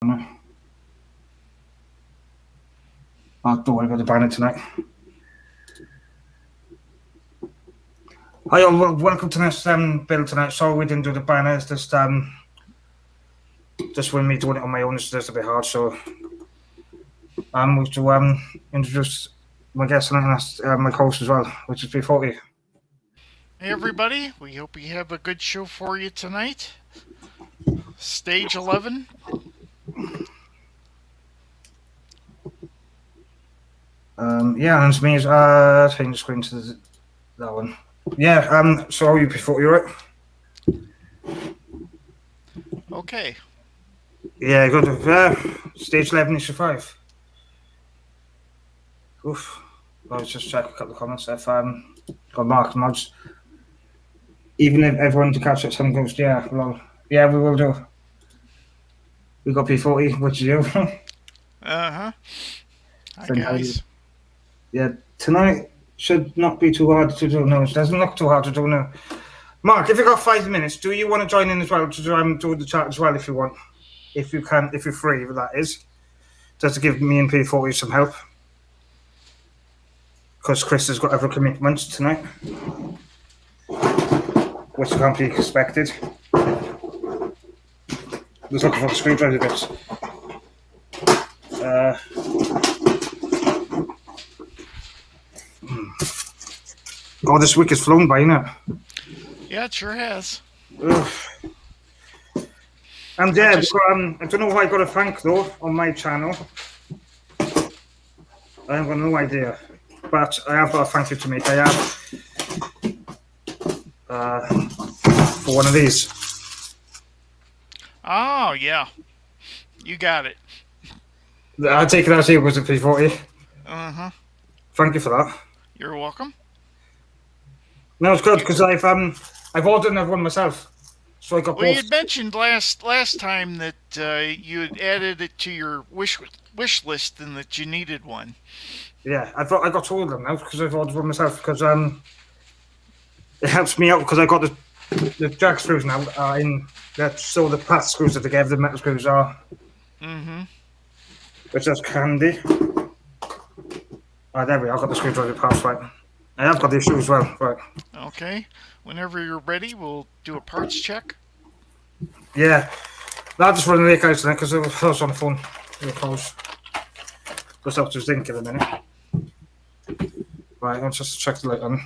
Don't worry about the banner tonight. Hi, all. Welcome to this build tonight. Sorry we didn't do the banner. It's just when me doing it on my own, it's just a bit hard. So we to introduce my guest and that's my host as well, which is B40. Hey everybody, we hope you have a good show for you tonight. Stage 11. Yeah, and it's me. Change the screen to that one. Yeah. So you B40, right? Okay. Yeah, good. Stage 11 is 5. Oof. I was just check a couple of comments. If got marked mods. Even if everyone to catch up some goes, yeah, well, yeah, we will do. We got P40, which is you. Hi guys. Yeah, tonight should not be too hard to do. No, it doesn't look too hard to do now. Mark, if you got 5 minutes, do you want to join in as well to do the chat as well if you want? If you can, if you're free, that is. Just to give me and P40 some help. Because Chris has got other commitments tonight. Which can't be expected. Just looking for the screwdriver bits. Oh, this week has flown by, innit? Yeah, it sure has. And yeah, I don't know who I got to thank though on my channel. I have got no idea. But I have got a thank you to make. I have for one of these. Oh, yeah. You got it. I take it as it was a P40. Thank you for that. You're welcome. No, it's good because I've ordered another one myself. So I got Well, both. you had mentioned last time that you had added it to your wish list and that you needed one. Yeah, I got two of them now because I've ordered one myself because it helps me out because I got the jack screws now in that, so the path screws that they gave the metal screws are. Which is handy. There we are. I got the screwdriver parts right. I have got the issue as well, right. Okay. Whenever you're ready, we'll do a parts check. Yeah. I'll just run the lake out tonight because I was on the phone. Close. Just have to think in a minute. Right, I'll just check the light on.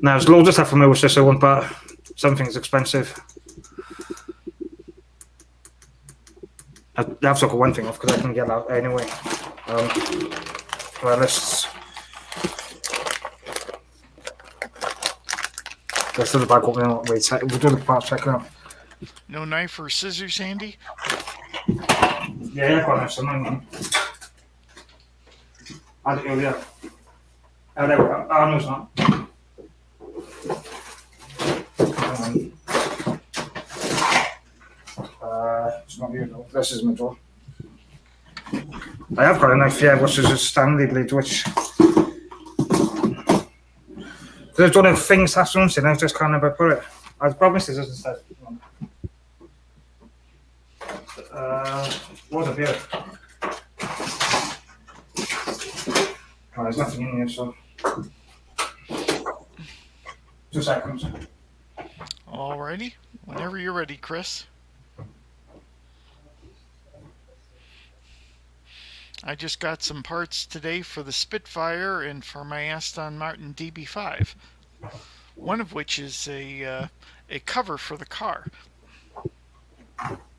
Now, there's loads of stuff from my wish list I want, but something's expensive. I have to got one thing off because I can get that anyway. Well, let's do the back opening. Wait, we'll do the parts check now. No knife or scissors handy? Yeah, I've got knives. I'll do it, yeah. Oh, there we go. Oh, no, it's not. It's not here, though. This is my door. I have got a knife, yeah, which is a Stanley blade, which... Because I've done a thing sassons and I just can't ever put it. I've probably scissors instead. What's up here? Oh, there's nothing in here, so... 2 seconds. Alrighty. Whenever you're ready, Chris. I just got some parts today for the Spitfire and for my Aston Martin DB5. One of which is a cover for the car.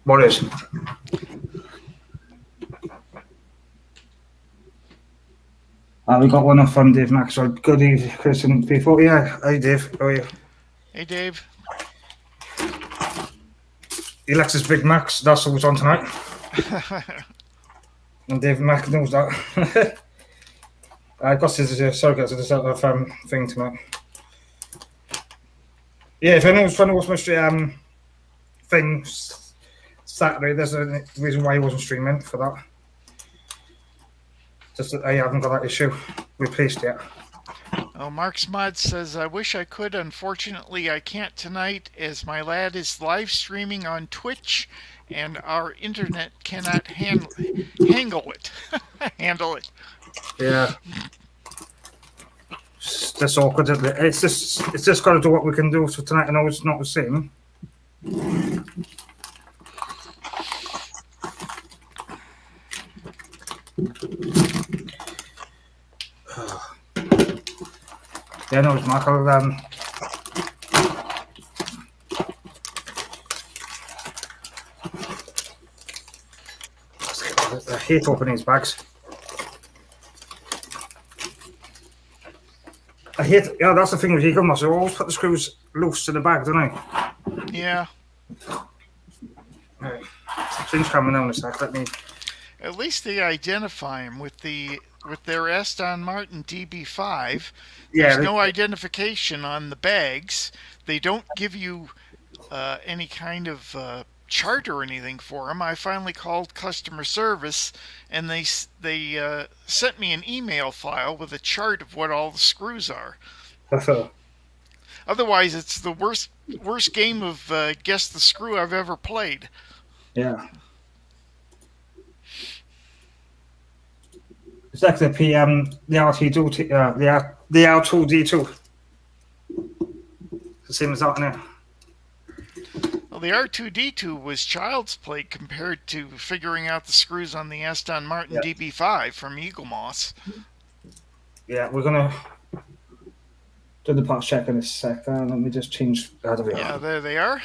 What is? We got one off from Dave Maxwell. Good evening, Chris and P40. Yeah, hi Dave. How are you? Hey Dave. He likes his Big Macs. That's what's on tonight. And Dave Mac knows that. I got his surrogates at the thing tonight. Yeah, if anyone's trying to watch my thing Saturday, there's a reason why he wasn't streaming for that. Just that I haven't got that issue replaced yet. Oh, Mark's Mod says, I wish I could. Unfortunately, I can't tonight as my lad is live streaming on Twitch and our internet cannot handle it. Handle it. Yeah. It's just awkward, isn't it? It's just got to do what we can do for tonight. I know it's not the same. Yeah, no, it's Mark. I hate opening these bags. Yeah, that's the thing with Eagle Moss. I always put the screws loose in the bag, don't I? Yeah. Right. Change camera now in a sec. Let me. At least they identify them with their Aston Martin DB5. There's no identification on the bags. They don't give you any kind of chart or anything for them. I finally called customer service, and they sent me an email file with a chart of what all the screws are. Otherwise, it's the worst game of guess the screw I've ever played. Yeah. It's like the RT2, the R2D2. The same as that now. Well, the R2D2 was child's play compared to figuring out the screws on the Aston Martin DB5 from Eagle Moss. Yeah, we're gonna do the parts check in a second. Let me just change. There they are.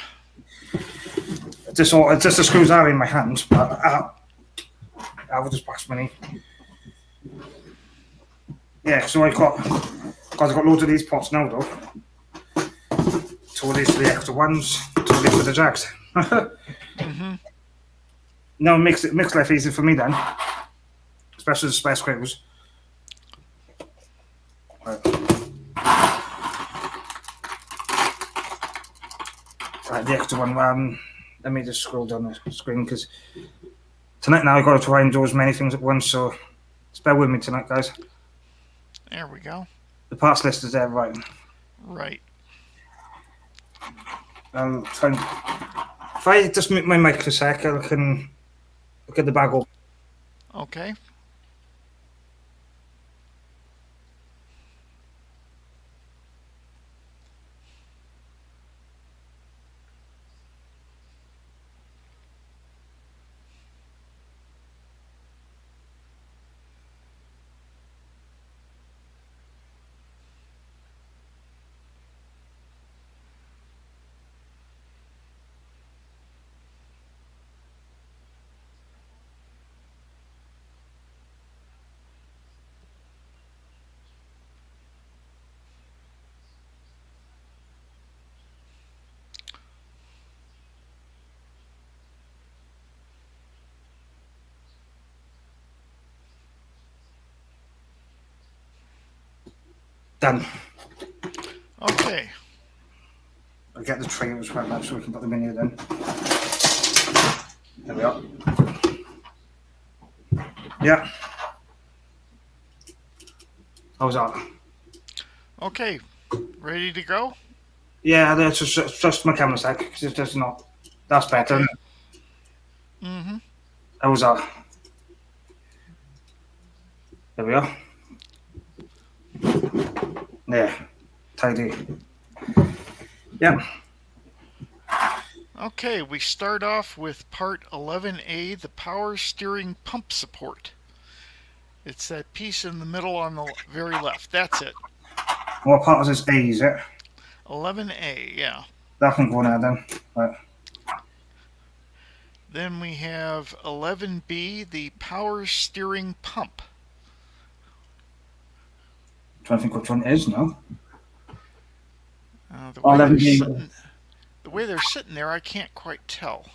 It's just the screws are in my hands, but I will just pass money. Yeah, so I've got loads of these pots now though. 2 of these for the extra ones, 2 of these for the Jags. Mm-hmm. No, it makes life easy for me then, especially the spare screws. Right. Right, the extra one. Let me just scroll down the screen because tonight now I've got to try and do as many things at once. So just bear with me tonight, guys. There we go. The parts list is there, right? Right. If I just mute my mic for a sec, I can get the bag open. Okay. Done. Okay. I'll get the tray as well now so we can put them in here then. There we are. Yeah. How's that? Okay. Ready to go? Yeah, that's just my camera sec because it's just not. That's better. Okay. Mm-hmm. How's that? There we are. There. Tidy. Yeah. Okay, we start off with part 11A, the power steering pump support. It's that piece in the middle on the very left. That's it. What part is this A, is it? 11A, yeah. That can go now then. Right. Then we have 11B, the power steering pump. I'm trying to think which one it is now. The way they're sitting there, I can't quite tell.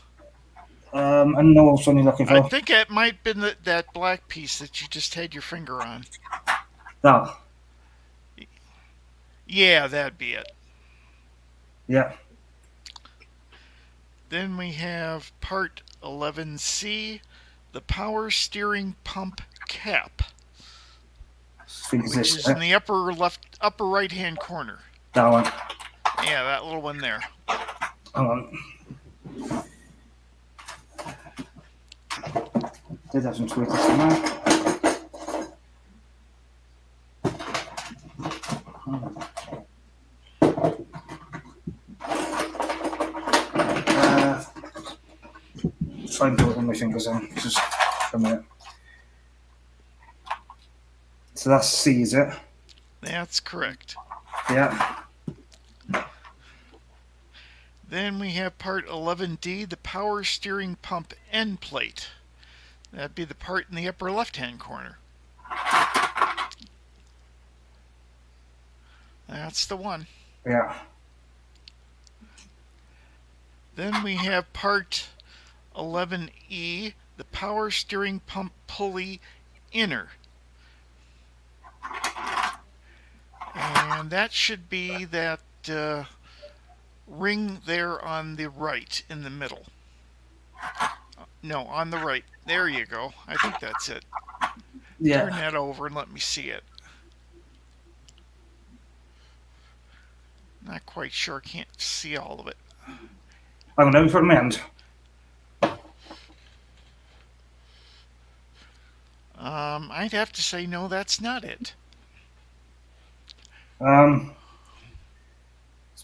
I know what one you're looking for. I think it might have been that black piece that you just had your finger on. That? Yeah, that'd be it. Yeah. Then we have part 11C, the power steering pump cap, which is in the upper right hand corner. That one. Yeah, that little one there. Hang on. did have some sweetness in there. Try and do it with my fingers then. Just a minute. So that's C, is it? That's correct. Yeah. Then we have part 11D, the power steering pump end plate. That'd be the part in the upper left-hand corner. That's the one. Yeah. Then we have part 11E, the power steering pump pulley inner. And that should be that ring there on the right in the middle. No, on the right. There you go. I think that's it. Yeah. Turn that over and let me see it. Not quite sure. Can't see all of it. I'm going to put my hand. I'd have to say no, that's not it. It's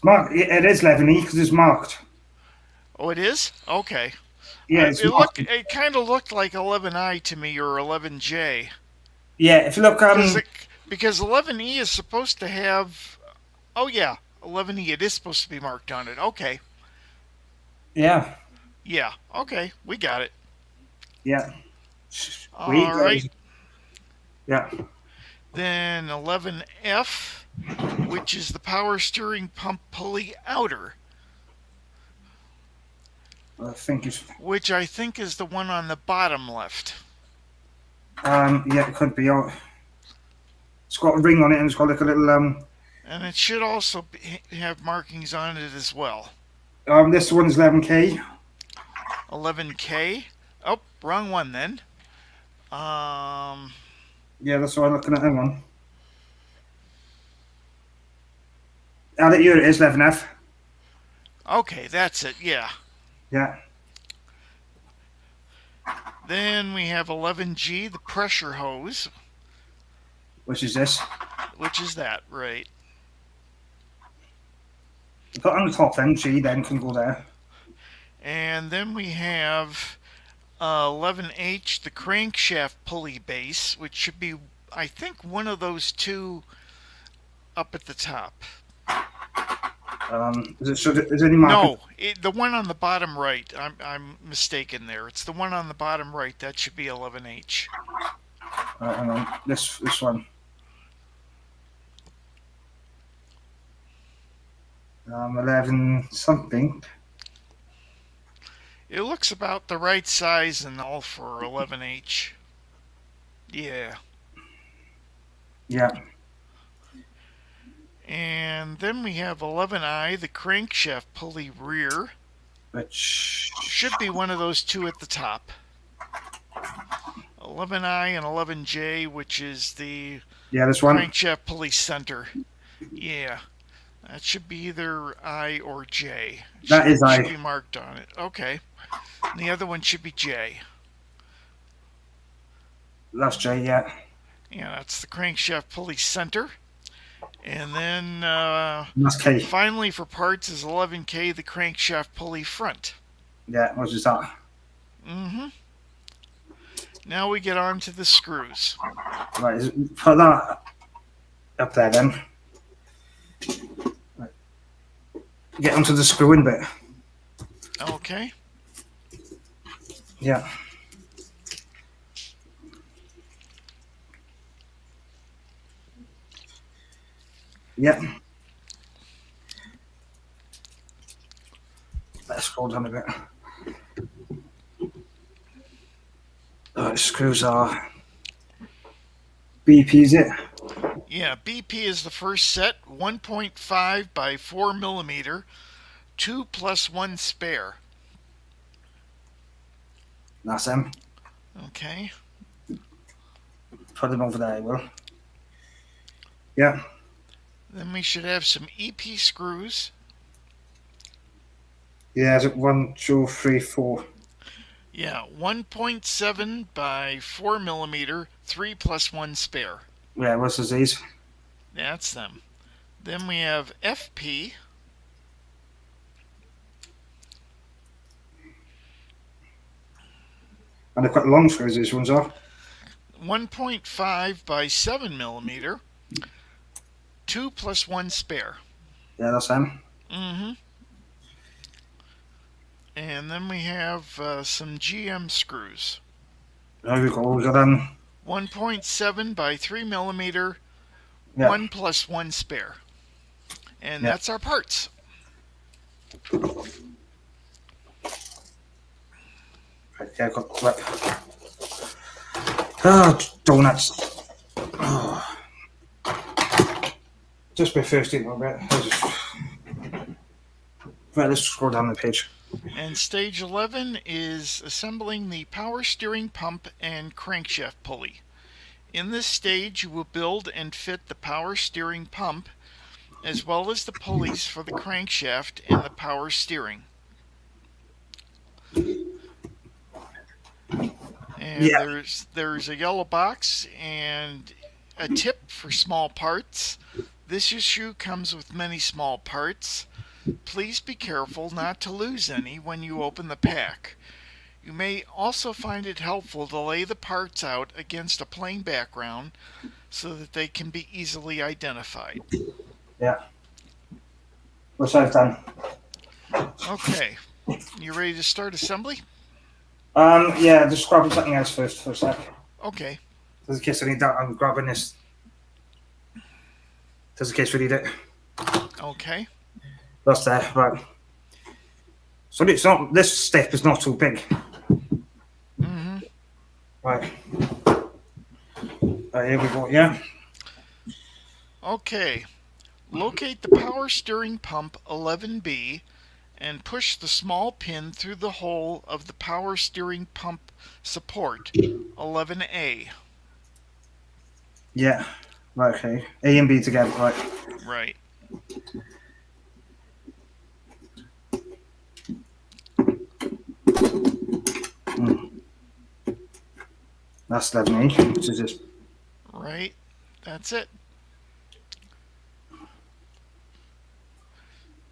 marked. It is 11E because it's marked. Oh, it is? Okay. Yeah, it kind of looked like 11I to me, or 11J. Yeah, if you look, because 11E is supposed to have. Oh yeah, 11E. It is supposed to be marked on it. Okay. Yeah. Yeah. Okay, we got it. Yeah. All right. Yeah. Then 11F, which is the power steering pump pulley outer. Which I think is the one on the bottom left. Yeah, it could be. It's got a ring on it, and it's got like a little And it should also have markings on it as well. This one's 11K. 11K. Oh, wrong one then. Yeah, that's what I'm looking at. Hang on. Here it is, 11F. Okay, that's it. Yeah. Yeah. Then we have 11G, the pressure hose. Which is this? Which is that, right? Put on the top then, G then can go there. And then we have 11H, the crankshaft pulley base, which should be, I think, one of those two up at the top. Is any marker? No, the one on the bottom right. I'm mistaken there. It's the one on the bottom right. That should be 11H. Hang on. This one. 11 something. It looks about the right size and all for 11H. Yeah. Yeah. And then we have 11I, the crankshaft pulley rear. Which should be one of those two at the top. 11I and 11J, which is the this one. Crankshaft pulley center. Yeah. That should be either I or J. That is I. Should be marked on it. Okay. And the other one should be J. That's J, yeah. Yeah, that's the crankshaft pulley center. And then that's K. Finally for parts is 11K, the crankshaft pulley front. Yeah, what is that? Mm-hmm. Now we get on to the screws. Right, put that up there then. Right. Get onto the screw-in bit. Okay. Yeah. Yep. Let's scroll down a bit. The screws are BP, is it? Yeah, BP is the first set, 1.5 by 4 millimeter, 2 plus 1 spare. That's them. Okay. Put them over there, I will. Yeah. Then we should have some EP screws. Yeah, is it 1, 2, 3, 4? Yeah, 1.7 by 4 millimeter, 3 plus 1 spare. Yeah, what's these? That's them. Then we have FP. And they're quite long screws, these ones are. 1.5 by 7 millimeter, 2 plus 1 spare. Yeah, that's them. Mm-hmm. And then we have some GM screws. There we go. Those are them. 1.7 by 3 millimeter, Yeah. 1 plus 1 spare. And Yeah. that's our parts. Right, yeah, got right. Oh, donuts. Oh. Just be thirsty a little bit. Right, let's scroll down the page. And stage 11 is assembling the power steering pump and crankshaft pulley. In this stage, you will build and fit the power steering pump, as well as the pulleys for the crankshaft and the power steering. And Yeah. there's a yellow box and a tip for small parts. This issue comes with many small parts. Please be careful not to lose any when you open the pack. You may also find it helpful to lay the parts out against a plain background so that they can be easily identified. Yeah. What's I've done? Okay, you ready to start assembly? Yeah, just grabbing something else first for a sec. Okay. Just in case I need that, I'm grabbing this. Just in case we need it. Okay. That's there, right. So it's not, this step is not too big. Mm-hmm. Right. Here we go, yeah. Okay. Locate the power steering pump 11B and push the small pin through the hole of the power steering pump support 11A. Yeah. Right, okay. A and B together, right. Right. That's 11A, which is this. Right. That's it.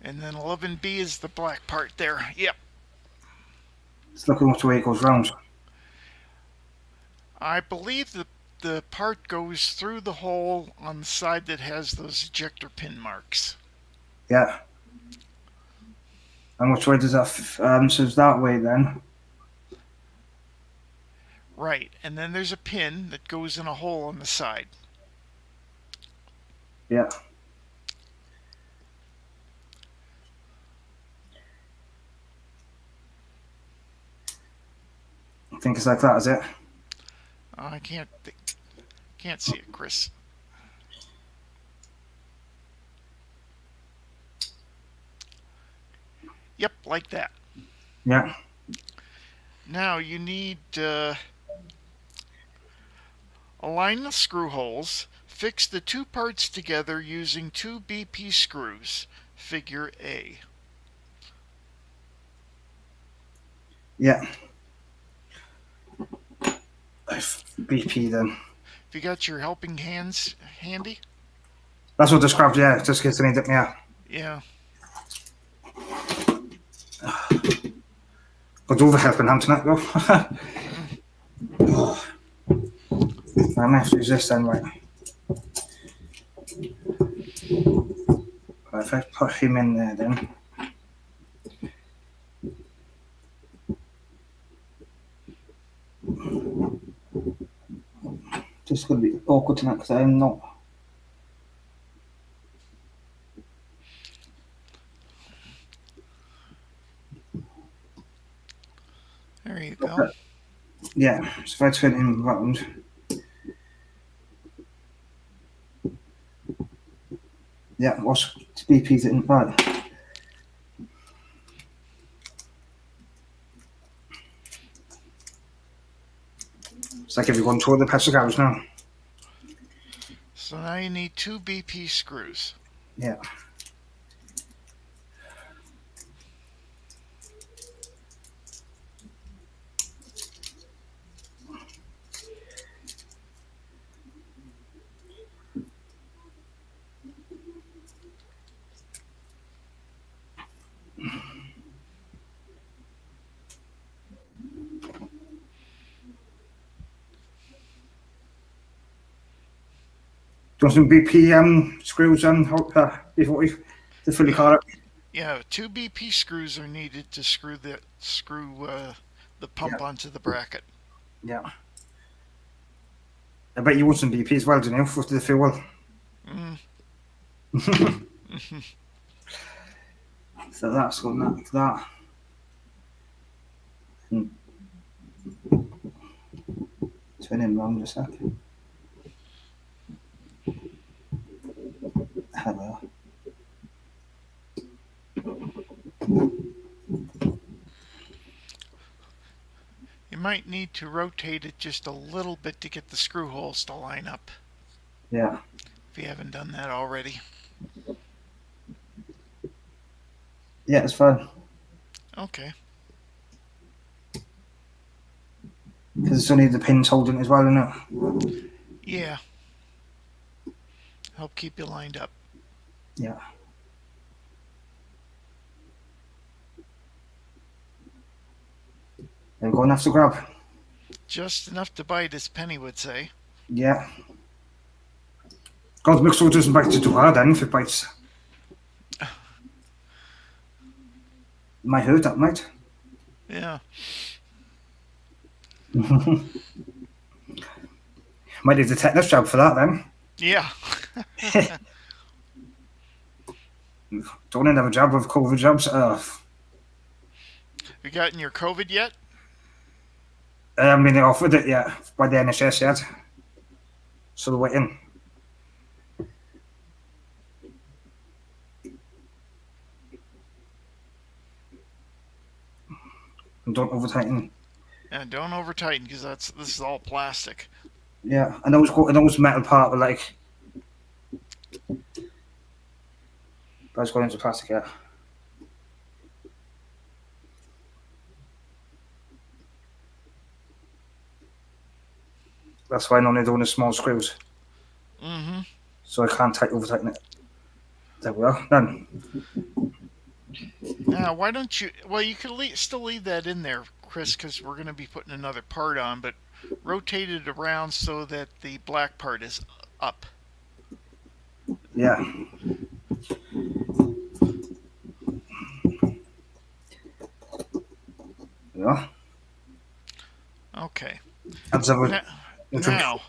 And then 11B is the black part there. Yep. It's looking which way it goes round. I believe the part goes through the hole on the side that has those ejector pin marks. Yeah. And which way does that, so it's that way then. Right. And then there's a pin that goes in a hole on the side. Yeah. I think it's like that, is it? I can't see it, Chris. Yep, like that. Yeah. Now you need align the screw holes. Fix the two parts together using two BP screws. Figure A. Yeah. BP then. Have you got your helping hands handy? That's what described, yeah, just in case I need it, yeah. Yeah. Got over helping hand tonight, though. I'm going to have to use this then, right. If I put him in there then. Just going to be awkward tonight because I'm not. There you go. Yeah, so if I turn him round. Yeah, what's BP's in right? It's like everyone toward the petrol garage now. So now you need two BP screws. Yeah. some BP screws and before to fill the car up. Yeah, 2 BP screws are needed to screw the pump onto the bracket. Yeah. I bet you want some BP as well, don't you, for the fuel? Mm. So that's got that. Spinning wrong just a sec. Hello. You might need to rotate it just a little bit to get the screw holes to line up. Yeah. If you haven't done that already. Yeah, it's fine. Okay. Because it's only the pins holding it as well, isn't it? Yeah. Help keep you lined up. Yeah. They're going to have to grab. Just enough to bite, as Penny would say. Yeah. God, make sure it doesn't bite too hard then, if it bites. Might hurt, that might. Yeah. Might need a tetanus jab for that then. Yeah. Don't end up a jab with COVID jabs. You gotten your COVID yet? I haven't been offered it yet by the NHS yet. So they're waiting. And don't over tighten. Yeah, don't over tighten because this is all plastic. Yeah, I know it's metal part, but like, that's going into plastic. Yeah. That's why I'm only doing the small screws. Mm-hmm. So I can't over tighten it. There we are. Done. Now, why don't you... Well, you could still leave that in there, Chris, because we're going to be putting another part on, but rotate it around so that the black part is up. Yeah. Yeah. Okay. Now,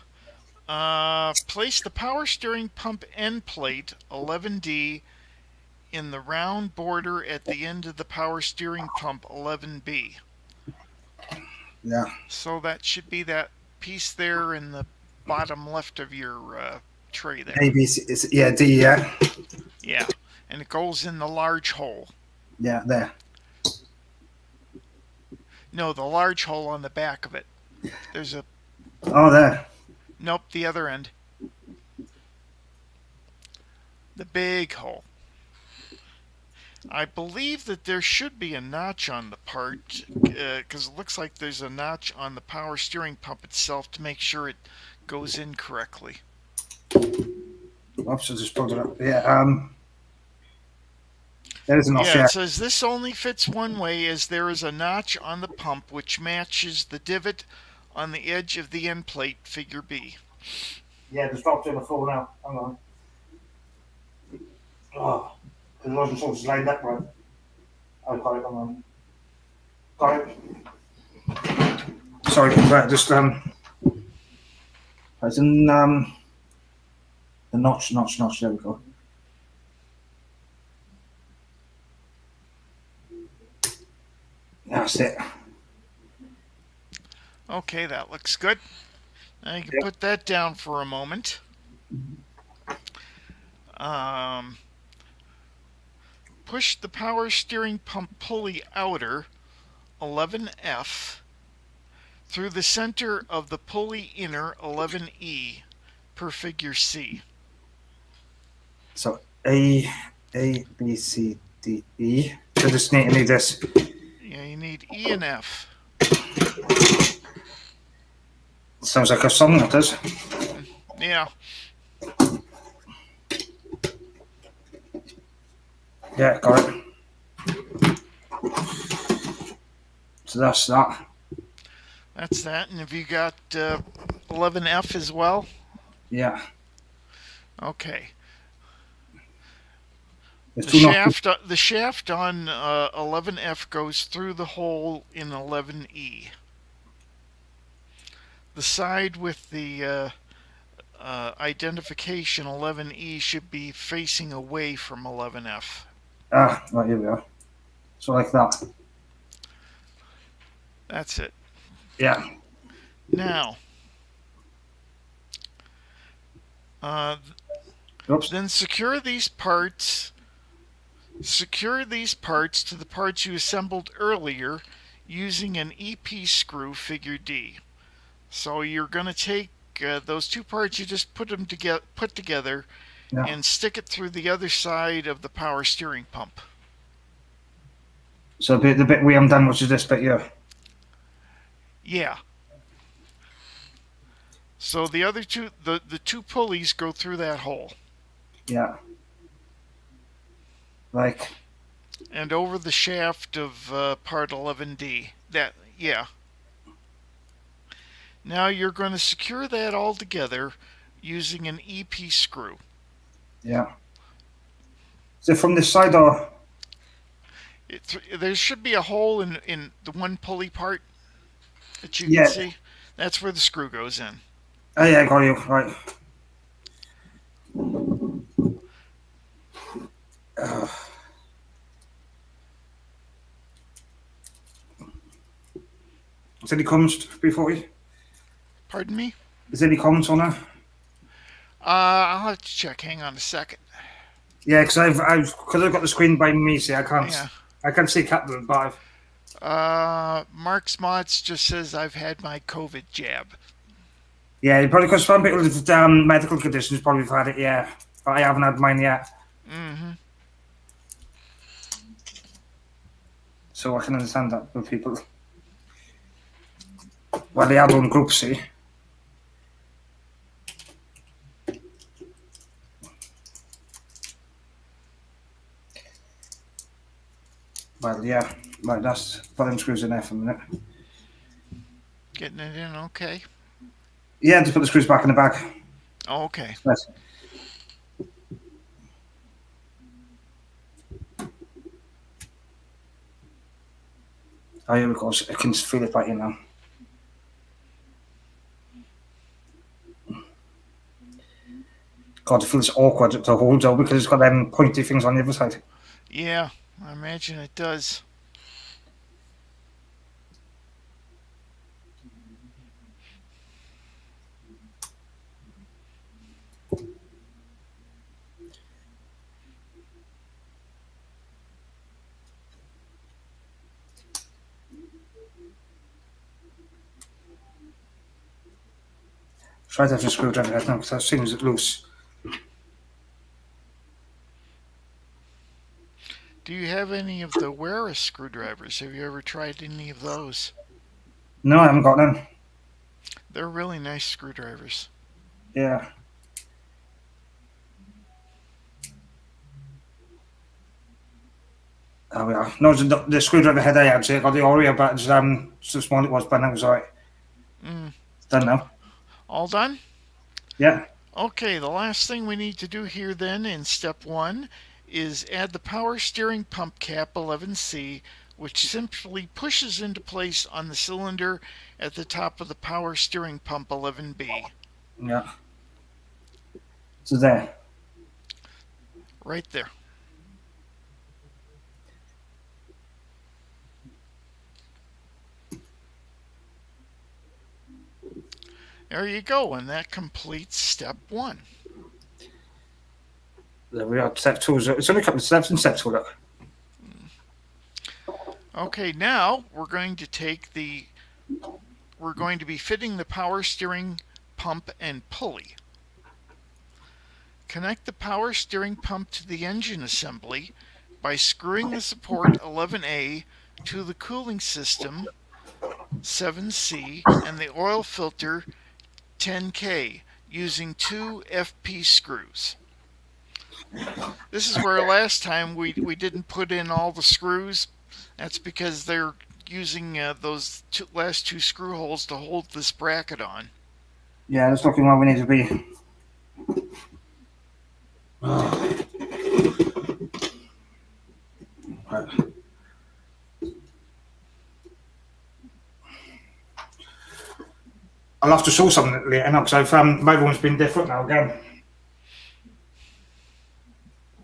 place the power steering pump end plate 11D in the round border at the end of the power steering pump 11B. Yeah. So that should be that piece there in the bottom left of your tray there. A, B, C, yeah, D, yeah. Yeah, and it goes in the large hole. Yeah, there. No, the large hole on the back of it. There's a... Oh, there. Nope, the other end. The big hole. I believe that there should be a notch on the part, because it looks like there's a notch on the power steering pump itself to make sure it goes in correctly. Oops, I just pulled it up. Yeah, there's a notch. Yeah, it says this only fits one way as there is a notch on the pump which matches the divot on the edge of the end plate, figure B. Yeah, the stop's in the floor now. Hang on. Oh, because it wasn't supposed to slide that right. I got it. Hang on. Got it. Sorry, but just it's in the notch. There we go. That's it. Okay, that looks good. Now you can put that down for a moment. Push the power steering pump pulley outer 11F through the center of the pulley inner 11E per figure C. So A, B, C, D, E. So just need this. Yeah, you need E and F. Sounds like a song, that does. Yeah. Yeah, got it. So that's that. That's that. And have you got 11F as well? Yeah. Okay. There's two knots. The shaft on 11F goes through the hole in 11E. The side with the identification 11E should be facing away from 11F. Ah, right, here we are. So like that. That's it. Yeah. Now, Oops. then secure these parts to the parts you assembled earlier using an EP screw figure D. So you're going to take those two parts you just put together Yeah. and stick it through the other side of the power steering pump. So the bit we haven't done, which is this bit here. Yeah. So the other two, the two pulleys go through that hole. Yeah. Like. And over the shaft of part 11D. Yeah. Now you're going to secure that all together using an EP screw. Yeah. Is it from this side or? There should be a hole in the one pulley part that you can see. That's where the screw goes in. Oh yeah, I got you. Right. Is there any comments before you? Pardon me? Is there any comments on that? I'll have to check. Hang on a second. Yeah, because I've got the screen by me, see, I can't. Yeah. I can't see Captain, but Mark's Mods just says I've had my COVID jab. Yeah, probably because some people with medical conditions probably have had it, yeah. But I haven't had mine yet. Mm-hmm. So I can understand that with people. Well, they have their own groups, see. Well, yeah. Right, that's put them screws in there for a minute. Getting it in okay? Yeah, just put the screws back in the back. Oh, okay. Yes. Oh, here we go. I can feel it right in now. God, it feels awkward to hold though because it's got them pointy things on the other side. Yeah, I imagine it does. Try to have a screwdriver now because that seems loose. Do you have any of the Wera screwdrivers? Have you ever tried any of those? No, I haven't got them. They're really nice screwdrivers. Yeah. There we are. No, the screwdriver head I had, so I got the Oreo, but it's so small it was, but now it's alright. It's done now. All done? Yeah. Okay, the last thing we need to do here then in step 1 is add the power steering pump cap 11C, which simply pushes into place on the cylinder at the top of the power steering pump 11B. Yeah. So there. Right there. There you go, and that completes step 1. There we are. Step 2. It's only a couple of steps in step 2, look. Okay, now we're going to be fitting the power steering pump and pulley. Connect the power steering pump to the engine assembly by screwing the support 11A to the cooling system 7C and the oil filter 10K using 2 FP screws. This is where last time we didn't put in all the screws. That's because they're using those last 2 screw holes to hold this bracket on. Yeah, that's looking where we need to be. Right. I'll have to show something later now because I've my room's been different now again,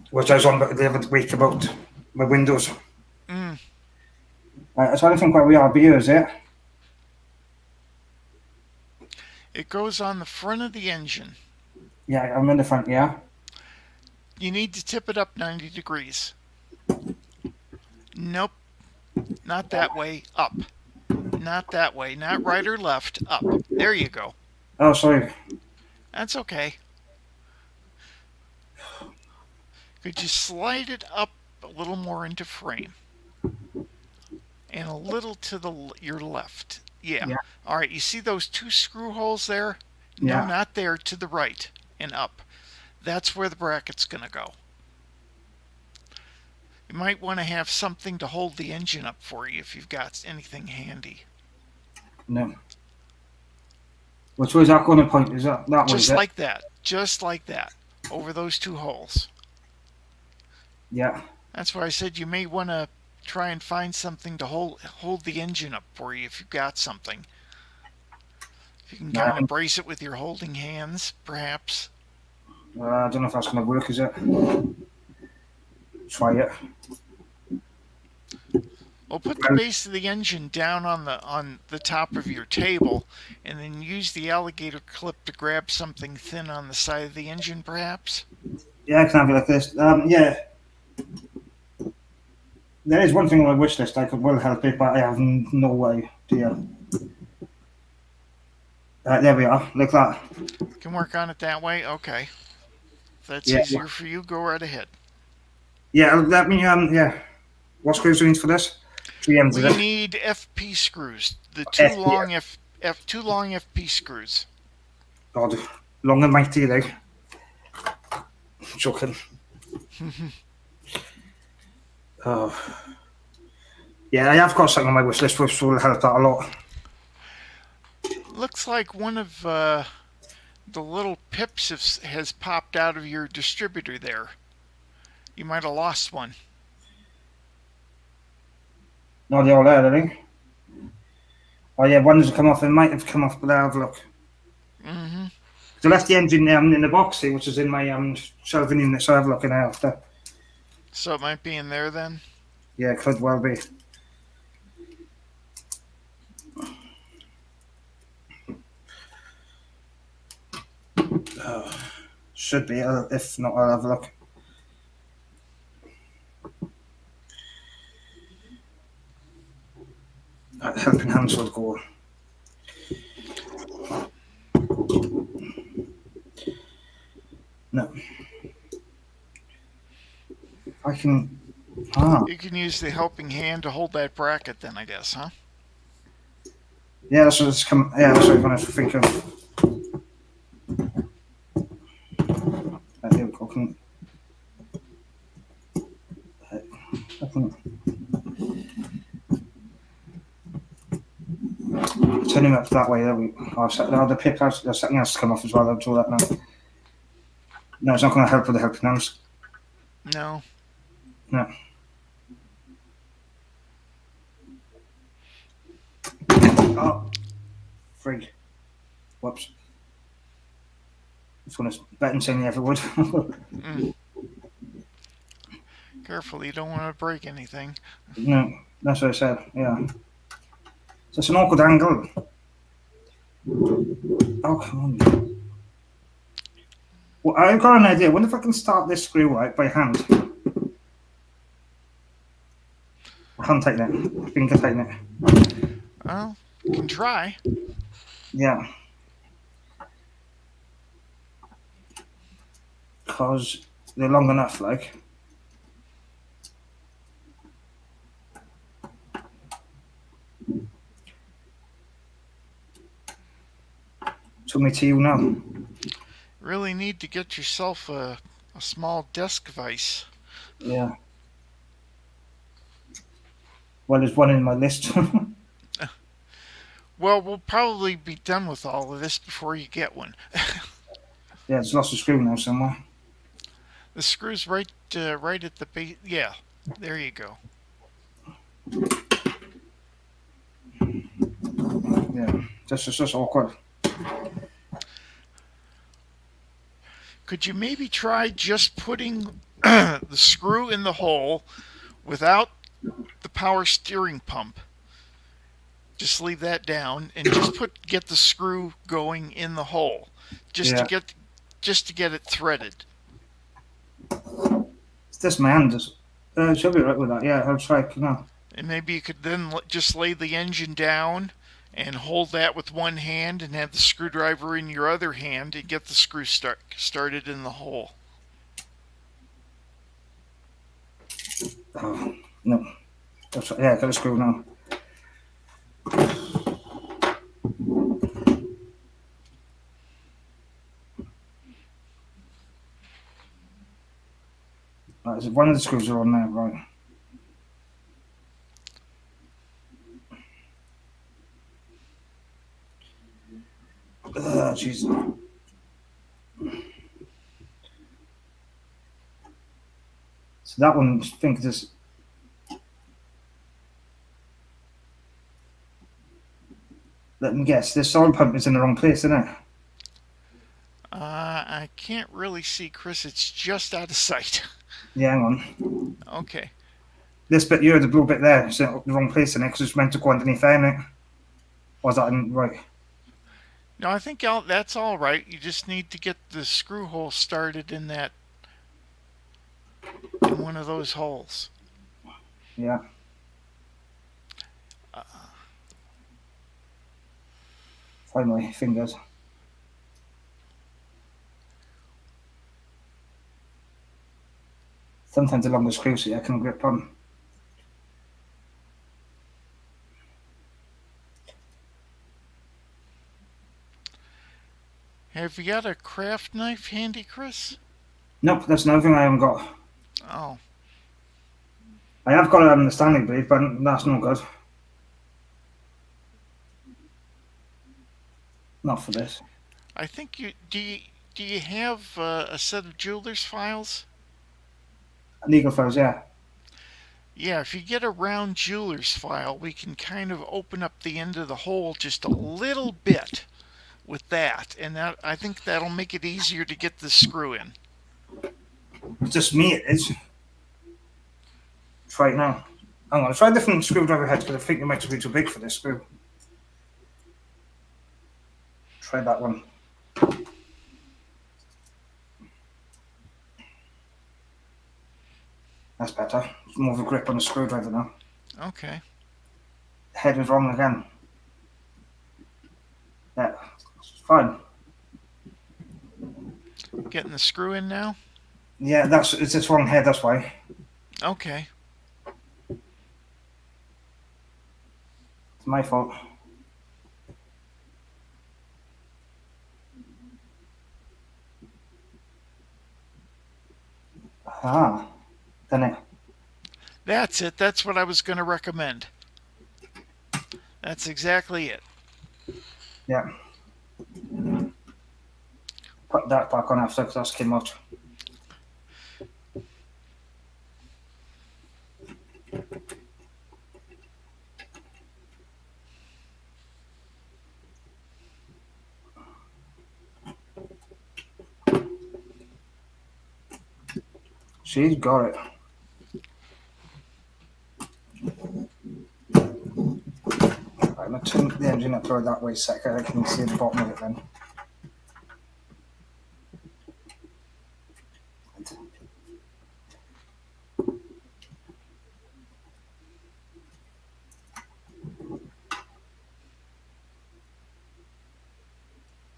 which I was on the other week about my windows. Mm. Right, I'm trying to think where we are. Here is it? It goes on the front of the engine. Yeah, I'm in the front. Yeah. You need to tip it up 90 degrees. Nope, not that way. Up. Not that way. Not right or left. Up. There you go. Oh, sorry. That's okay. Could you slide it up a little more into frame? And a little to your left. Yeah. Yeah. All right, you see those two screw holes there? No, Yeah. not there, to the right and up. That's where the bracket's going to go. You might want to have something to hold the engine up for you if you've got anything handy. No. Which way is that going to point? Is that way? Just like that. Just like that. Over those two holes. Yeah. That's why I said you may want to try and find something to hold the engine up for you if you've got something. If you can kind of brace it with your holding hands, perhaps. I don't know if that's going to work, is it? Try it. Well, put the base of the engine down on the top of your table, and then use the alligator clip to grab something thin on the side of the engine, perhaps. Yeah, I can have it like this. Yeah. There is one thing on my wish list I could well help it, but I have no idea. There we are, like that. Can work on it that way? Okay. If that's easier for you, go right ahead. Yeah, let me, yeah. What screws do we need for this? 3 ends We of it. need FP screws. The two long FP screws. God, long and mighty, like. Joking. Yeah, I have got something on my wish list which will help that a lot. Looks like one of the little pips has popped out of your distributor there. You might have lost one. No, they're all there, I think. Oh yeah, one has come off. It might have come off, but I'll have a look. Mm-hmm. So I left the engine in the box here, which is in my shelving unit, so I'll have a look in there after. So it might be in there then? Yeah, it could well be. Should be, if not, I'll have a look. Helping hands would go. No. I can. You can use the helping hand to hold that bracket then, I guess, huh? Yeah, that's what it's come. Yeah, that's what I'm going to think of. Here we go. I can turn him up that way. There we. The pip has. There's something else to come off as well. I'll do that now. No, it's not going to help with the helping hands. No. No. Oh, free. Whoops. It's going to bet and say never would. Careful, you don't want to break anything. No, that's what I said. Yeah. So it's an awkward angle. Oh, come on. Well, I've got an idea. I wonder if I can start this screw out by hand. Hand tighten it. Finger tighten it. Well, you can try. Yeah. Because they're long enough, like. Took me to you now. Really need to get yourself a small desk vise. Yeah. Well, there's one in my list. Well, we'll probably be done with all of this before you get one. Yeah, there's lots of screw now somewhere. The screw's right at the base. Yeah, there you go. Yeah, just awkward. Could you maybe try just putting the screw in the hole without the power steering pump? Just leave that down and just get the screw going in the hole, just to Yeah, get it threaded. it's this my hand. Should be right with that. Yeah, I'll try. No. And maybe you could then just lay the engine down and hold that with one hand and have the screwdriver in your other hand and get the screw started in the hole. Oh, no. Yeah, got a screw now. Right, one of the screws are on there, right? Jeez. So that one, I think this. Let me guess. This oil pump is in the wrong place, isn't it? I can't really see, Chris. It's just out of sight. Yeah, hang on. Okay. This bit here, the blue bit there, is in the wrong place in it because it's meant to go underneath there, isn't it? Or is that right? No, I think that's all right. You just need to get the screw hole started in one of those holes. Yeah. Finally, fingers. Sometimes the longer screw so I can grip on. Have you got a craft knife handy, Chris? Nope, that's another thing I haven't got. Oh. I have got the Stanley blade, but that's no good. Not for this. I think you do you have a set of jeweler's files? Legal files, yeah. Yeah, if you get a round jeweler's file, we can kind of open up the end of the hole just a little bit with that, and that I think that'll make it easier to get the screw in. It's just me, it is. Try it now. I'm going to try different screwdriver heads because I think it might be too big for this screw. Try that one. That's better. It's more of a grip on the screwdriver now. Okay. Head was wrong again. Yeah, it's fine. Getting the screw in now? Yeah, it's this wrong head, that's why. Okay. It's my fault. Ah, done it. That's it. That's what I was going to recommend. That's exactly it. Yeah. Put that back on after because that's came out. She's got it. Right, I'm going to turn the engine up that way a second. I can see the bottom of it then.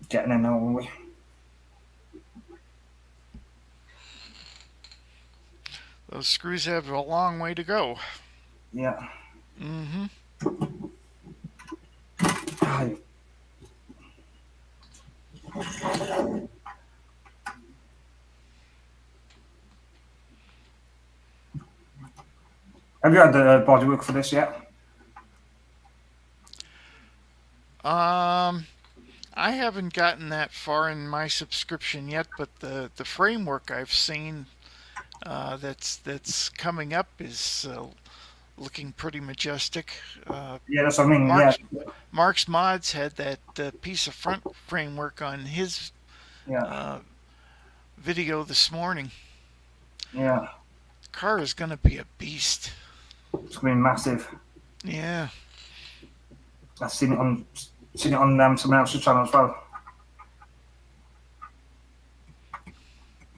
Getting in now, aren't we? Those screws have a long way to go. Yeah. Mm-hmm. Hi. Have you had the bodywork for this yet? I haven't gotten that far in my subscription yet, but the framework I've seen that's coming up is looking pretty majestic. Yeah, that's what I mean. Yeah, Mark's Mods had that piece of front framework on his yeah, uh, video this morning. yeah. Car is going to be a beast. It's gonna be massive. Yeah. I've seen it on someone else's channel as well.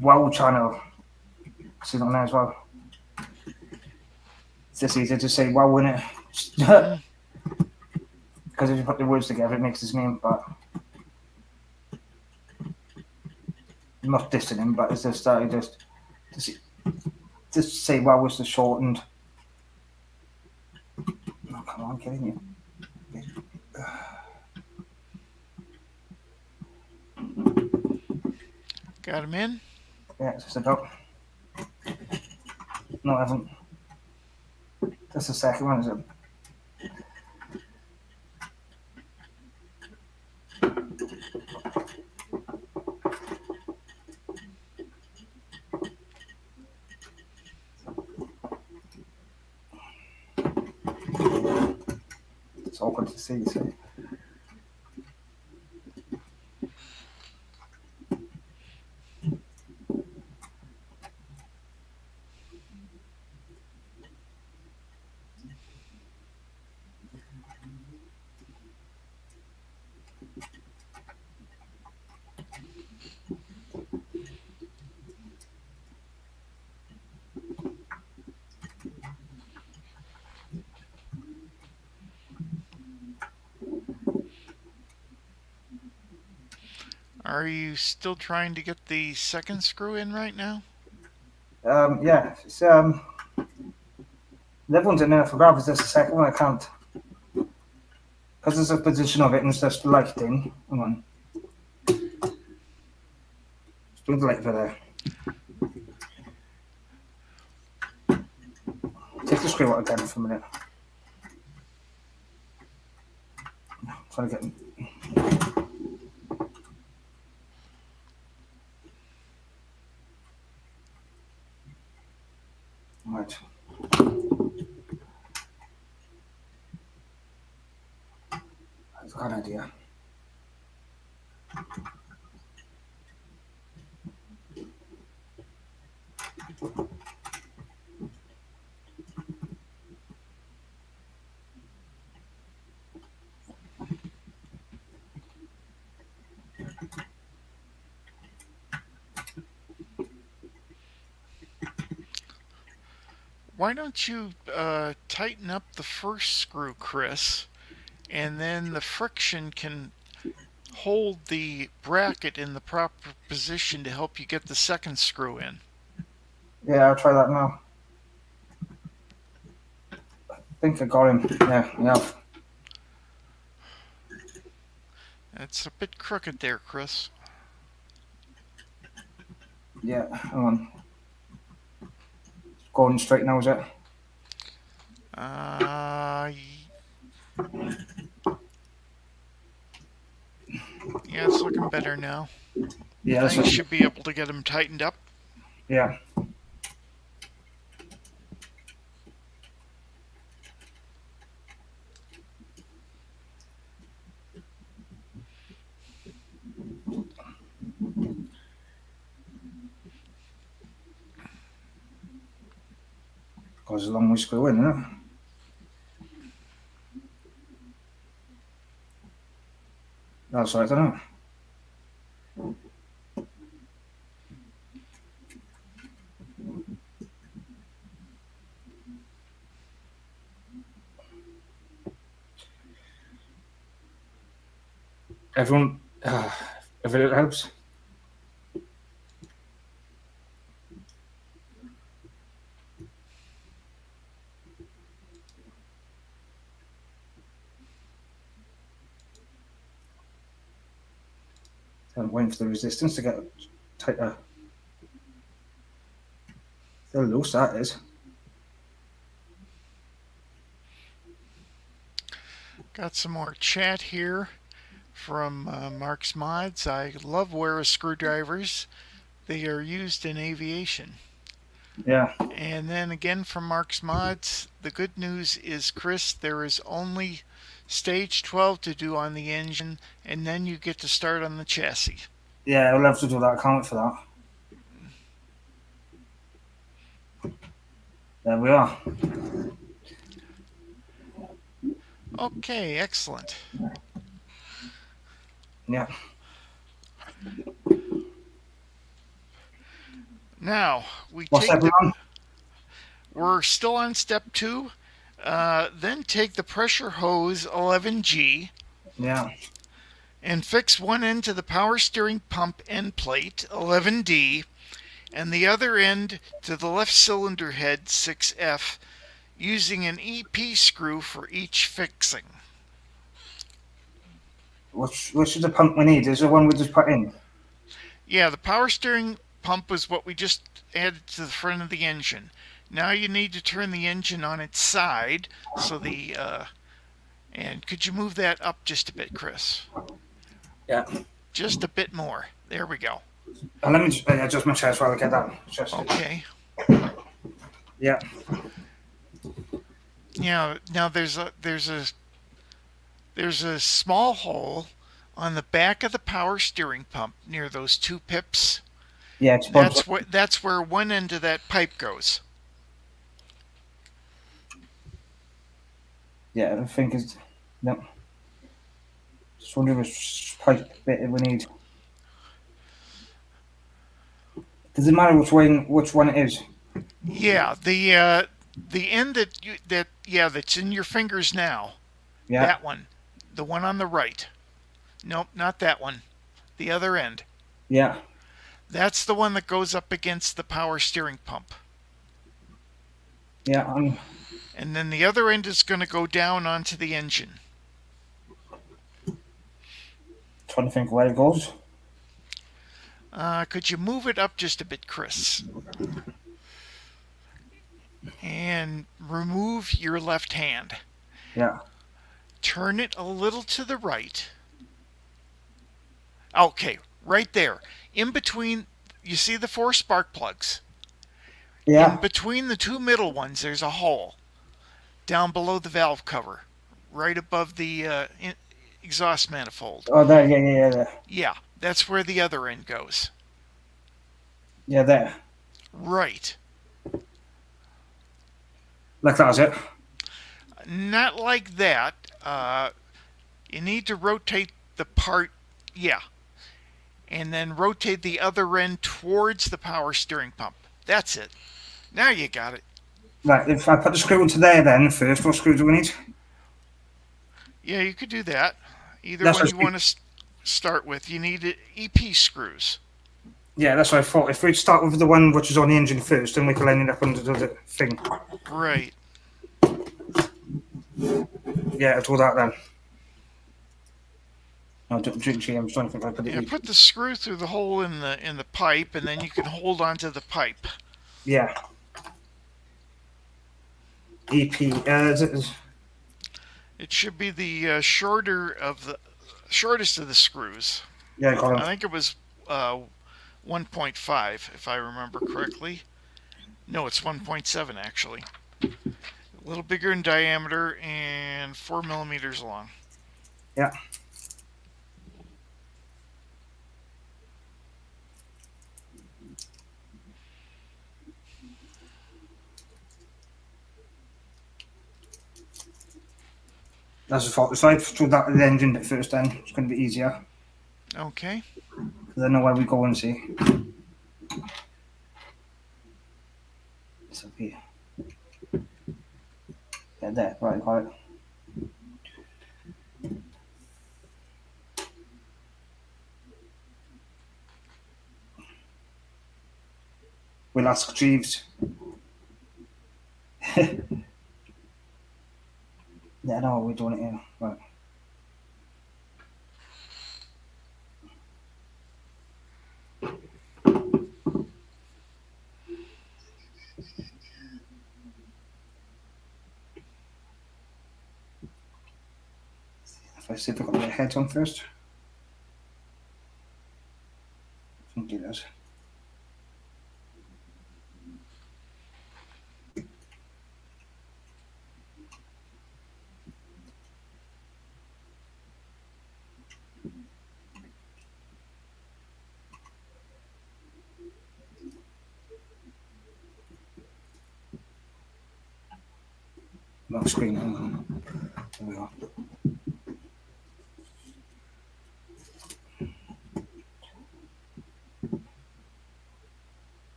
Wow channel. Seen it on there as well. It's just easier to say wow in it. Mm-hmm. Because if you put the words together, it makes his name. But I'm not dissing him, but it's just just say wow was the shortened. Oh, come on, kidding you. Got him in? Yeah, it's just a dot. No, I haven't. That's the second one, is it? It's awkward to see, so. Are you still trying to get the second screw in right now? Yeah, it's the other one's in there for grab. Is this the second one? I can't because there's a position of it and it's just lighting. Hang on, let's do the light for there. Take the screw out again for a minute. Trying to get. Right. I've got an idea. Why don't you tighten up the first screw, Chris, and then the friction can hold the bracket in the proper position to help you get the second screw in. Yeah, I'll try that now. I think I got him. Yeah. It's a bit crooked there, Chris. Yeah, hang on. Going straight now, is it? Yeah, it's looking better now. Yeah, I should be able to get them tightened up. Yeah. Goes a long way screw in, isn't it? That's right, isn't it? Everyone, if it helps. I'm waiting for the resistance to get tighter. How loose that is. Got some more chat here from Mark's Mods. I love Wera screwdrivers. They are used in aviation. Yeah. And then again from Mark's Mods, the good news is, Chris, there is only stage 12 to do on the engine, and then you get to start on the chassis. Yeah, we'll have to do that. I can't wait for that. There we are. Okay, excellent. Yeah. Now, What's everyone? we're still on step 2. Then take the pressure hose 11G. Yeah. And fix one end to the power steering pump end plate 11D and the other end to the left cylinder head 6F using an EP screw for each fixing. Which is the pump we need? Is the one we just put in? Yeah, the power steering pump is what we just added to the front of the engine. Now you need to turn the engine on its side so and could you move that up just a bit, Chris? Yeah. Just a bit more. There we go. Let me just adjust my chest while I get that. Okay. Yeah. Yeah. Now there's a small hole on the back of the power steering pump near those 2 pips. Yeah. That's where one end of that pipe goes. Yeah, I think it's. No. Just wonder which pipe bit we need. Does it matter which one it is? Yeah, the end that's in your fingers now. Yeah. That one, the one on the right. Nope, not that one. The other end. Yeah. That's the one that goes up against the power steering pump. Yeah. And then the other end is going to go down onto the engine. Trying to think where it goes. Could you move it up just a bit, Chris? And remove your left hand. Yeah. Turn it a little to the right. Okay, right there. In between, you see the 4 spark plugs? Yeah. In between the 2 middle ones, there's a hole down below the valve cover, right above the exhaust manifold. Oh, there. Yeah. There. Yeah, that's where the other end goes. Yeah, there. Right. Like that, is it? Not like that. You need to rotate the part, yeah, and then rotate the other end towards the power steering pump. That's it. Now you got it. Right, if I put the screw into there then first, what screw do we need? Yeah, you could do that. Either That's one what you want to start with. You need EP screws. Yeah, that's what I thought. If we start with the one which is on the engine first, then we can line it up under the thing. Right. Yeah, I'll do that then. No, don't drink tea. I'm trying to think if I put it Yeah, put the screw through the hole in the pipe, and then you can hold onto the pipe. Yeah. EP. It should be the shortest of the screws. Yeah, I got I it. think it was 1.5, if I remember correctly. No, it's 1.7 actually. A little bigger in diameter and 4 millimeters long. Yeah. That's the fault. If I do that the engine bit first, then it's going to be easier. Okay. Because I know where we go and see. It's up here. Yeah, there. Right, got it. We'll ask Jeeves. Yeah, no, we're doing it here. Right. If I see if I've got the heads on first. I think it does. on the screen. There we are.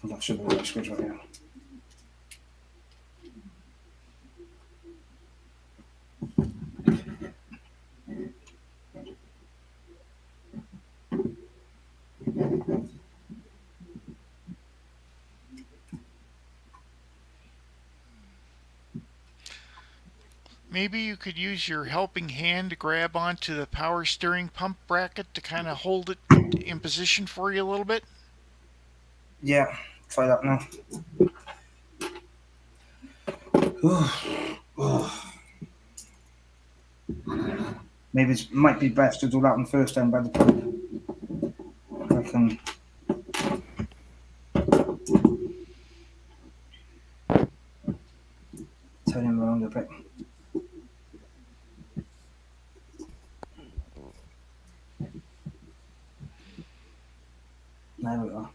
That should be the right screws right here. Maybe you could use your helping hand to grab onto the power steering pump bracket to kind of hold it in position for you a little bit. Yeah, try that now. Maybe it might be best to do that one first then by the time I can turn him around a bit. There we are.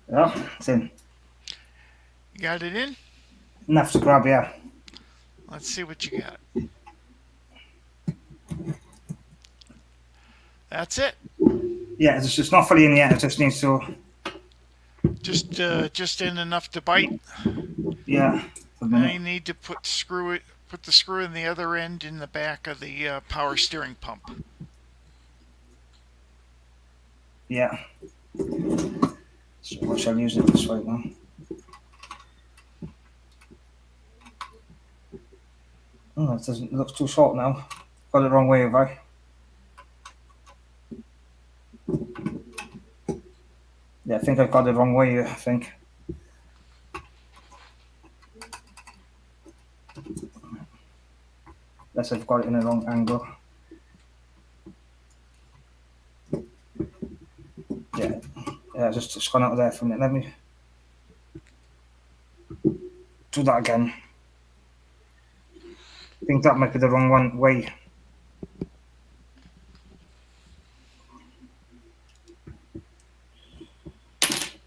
Yeah, it's in. You got it in? Enough to grab, yeah. Let's see what you got. That's it. Yeah, it's just not fully in yet. It just needs to. Just in enough to bite. Yeah, for a Now minute. you need to put the screw in the other end in the back of the power steering pump. Yeah. So I shall use it this way now. Oh, it doesn't. It looks too short now. Got it the wrong way, have I? Yeah, I think I've got it the wrong way. I think. Unless I've got it in the wrong angle. Yeah, yeah, just gone out of there for a minute. Let me do that again. I think that might be the wrong one way.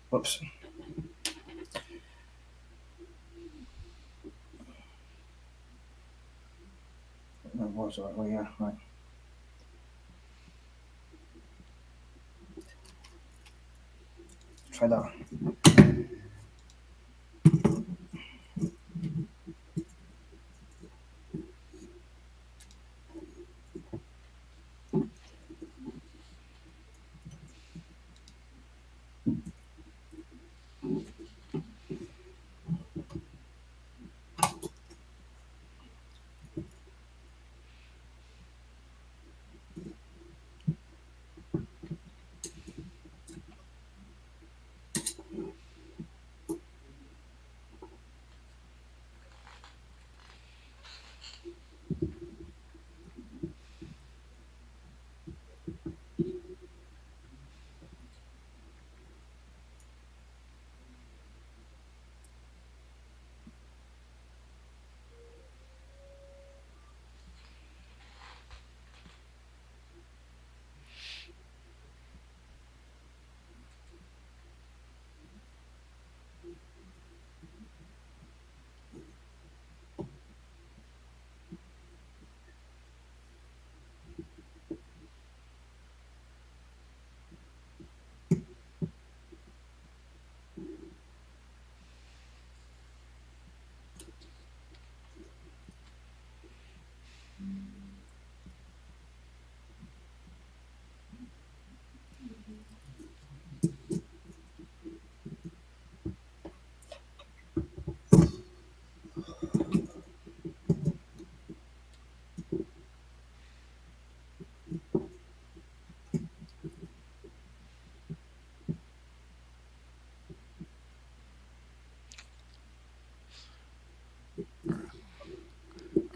Whoops. That was the right way, yeah, right. Try that.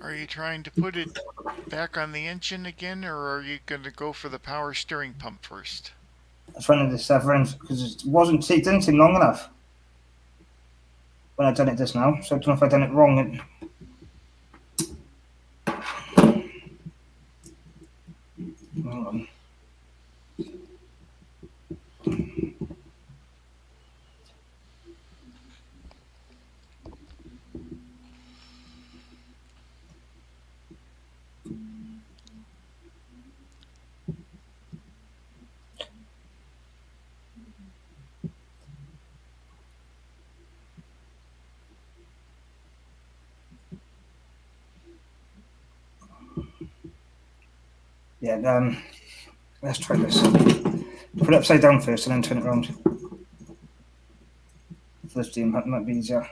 Are you trying to put it back on the engine again, or are you going to go for the power steering pump first? I was trying to sever ends because it didn't seem long enough when I done it just now. So I don't know if I done it wrong. Hold on. Yeah, let's try this. Put it upside down first and then turn it around. First team might be easier.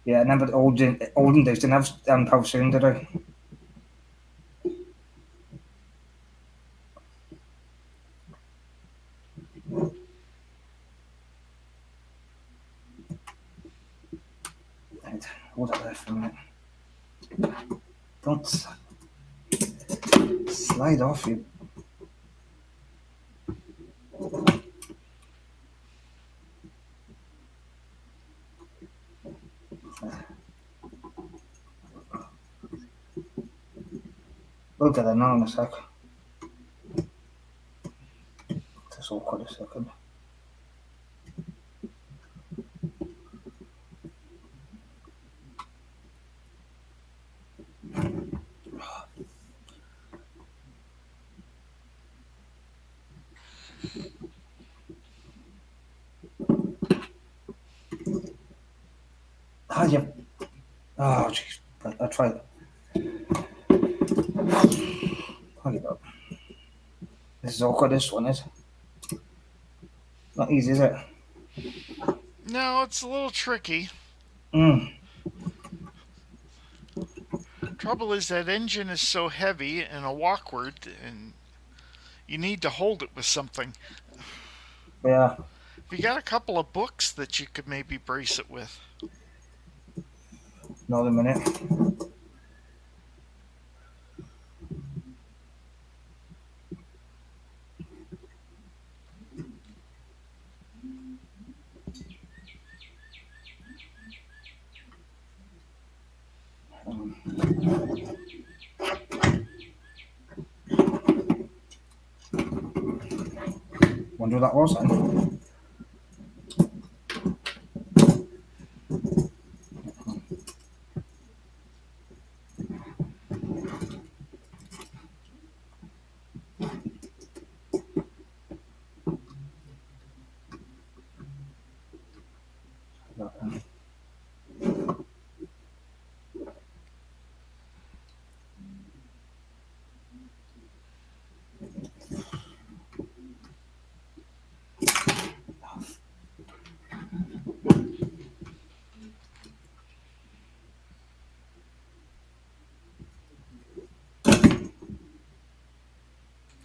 Yeah, I remember the olden days didn't have power steering, did I? Right, hold it there for a minute. Don't slide off, you. We'll get there now in a sec. That's awkward a second. Ah, yeah. Oh, jeez. I'll try it. I'll give up. This is awkward, this one is. Not easy, is it? No, it's a little tricky. Mm. Trouble is that engine is so heavy and awkward, and you need to hold it with something. Yeah. If you got a couple of books that you could maybe brace it with. Not a minute. Wonder who that was then.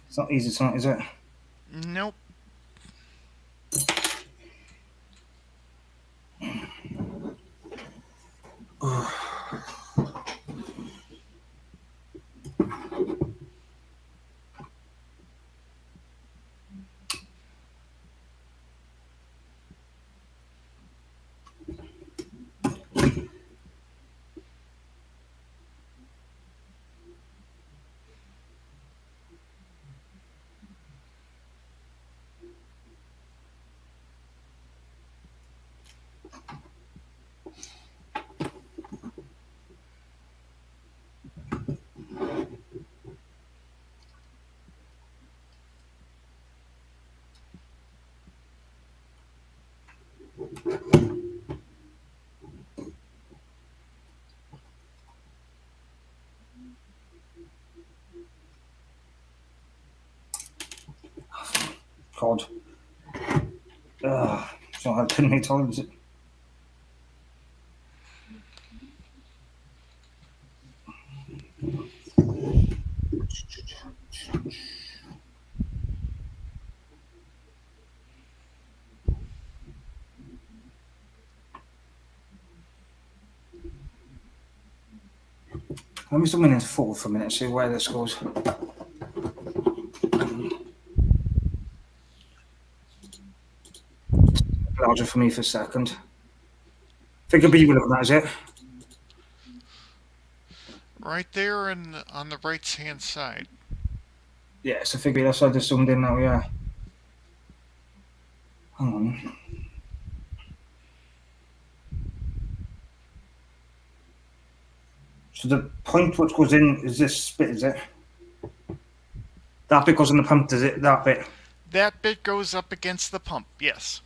It's not easy tonight, is it? Nope. God. It's not helping me at all, is it? Let me zoom in forward for a minute, see where this goes. Larger for me for a second. Figure B we're looking at, is it? Right there on the right hand side. Yeah, it's a figure B. That's why I just zoomed in now, yeah. Hang on. So the point which goes in is this bit, is it? That bit goes in the pump, does it? That bit? That bit goes up against the pump, yes.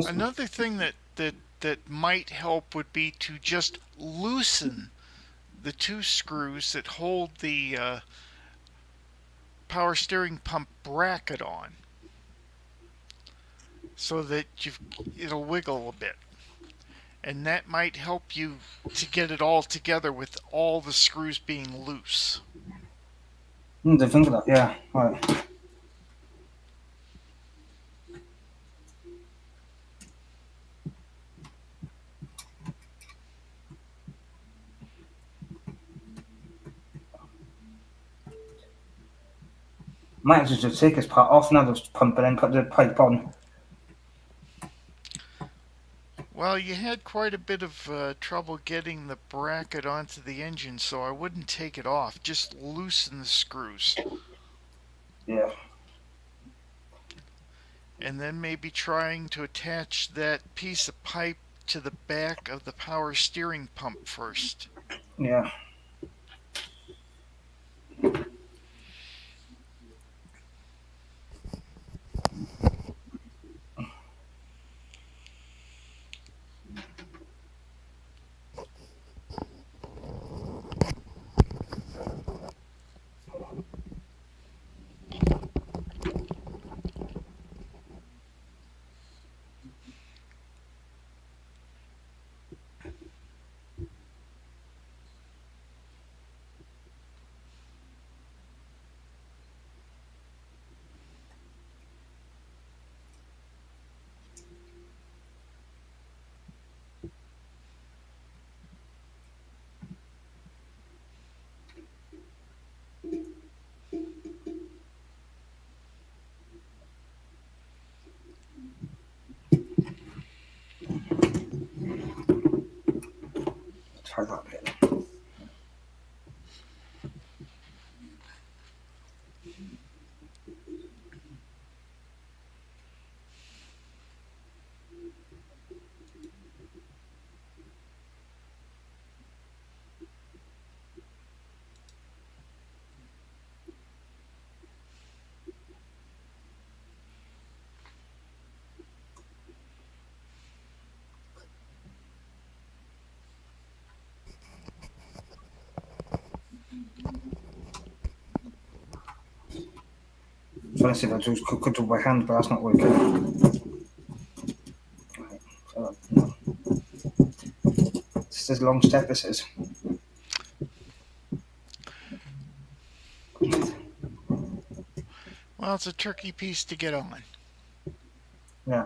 Another thing that might help would be to just loosen the two screws that hold the power steering pump bracket on, so that it'll wiggle a bit, and that might help you to get it all together with all the screws being loose. Didn't think of that, yeah. Right. Might as well just take this part off now, just pump it and put the pipe on. Well, you had quite a bit of trouble getting the bracket onto the engine, so I wouldn't take it off. Just loosen the screws. Yeah. And then maybe trying to attach that piece of pipe to the back of the power steering pump first. Yeah. Try that bit. Trying to see if I could do by hand, but that's not working. Right. So, no. This is a long step, this is. Well, it's a tricky piece to get on. Yeah.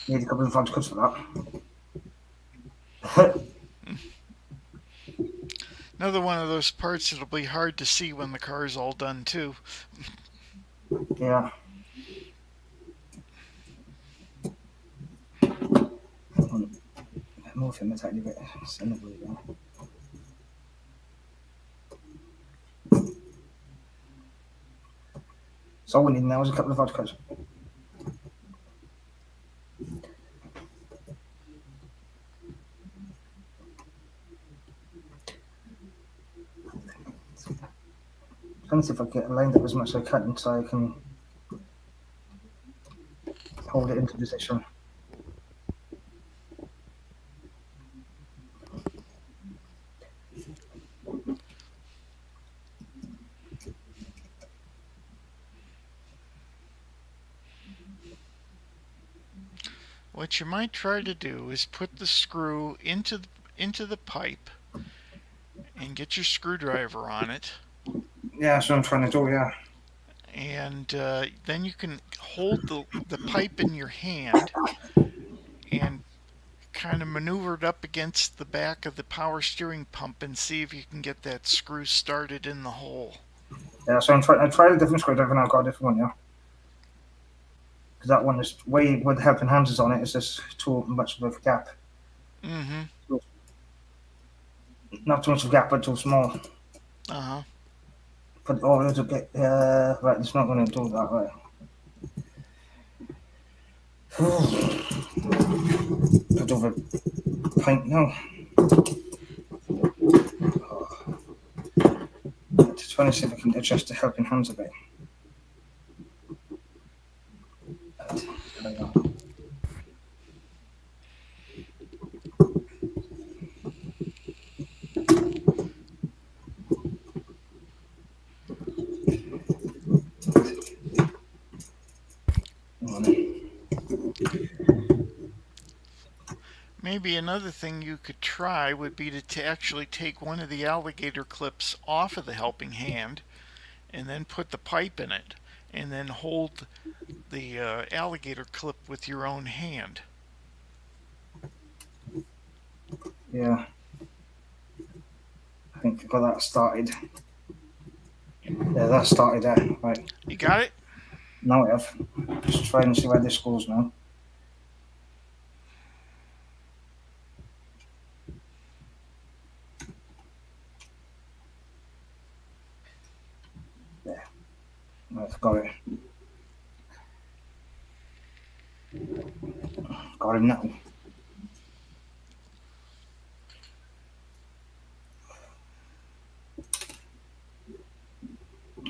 Need a couple of advance cuts for that. Another one of those parts that'll be hard to see when the car's all done, too. Yeah. Move him a tiny bit. Send it way down. So all we need now is a couple of vodkas. Trying to see if I can get it lined up as much as I can so I can hold it into position. What you might try to do is put the screw into the pipe and get your screwdriver on it. Yeah, that's what I'm trying to do, yeah. and then you can hold the pipe in your hand and kind of maneuver it up against the back of the power steering pump and see if you can get that screw started in the hole. Yeah, so I tried a different screwdriver and I got a different one, yeah. Because that one is way with helping hands is on it. It's just too much of a gap. Mm-hmm. Not too much of a gap, but too small. Uh-huh. Put it over a little bit. Right, it's not going to do that, right. Put over a pint now. Just trying to see if I can adjust the helping hands a bit. Maybe another thing you could try would be to actually take one of the alligator clips off of the helping hand and then put the pipe in it and then hold the alligator clip with your own hand. Yeah. I think I got that started. Yeah, that started there. Right. You got it? Now I have. Just try and see where this goes now. There. Right, got it. Got him now.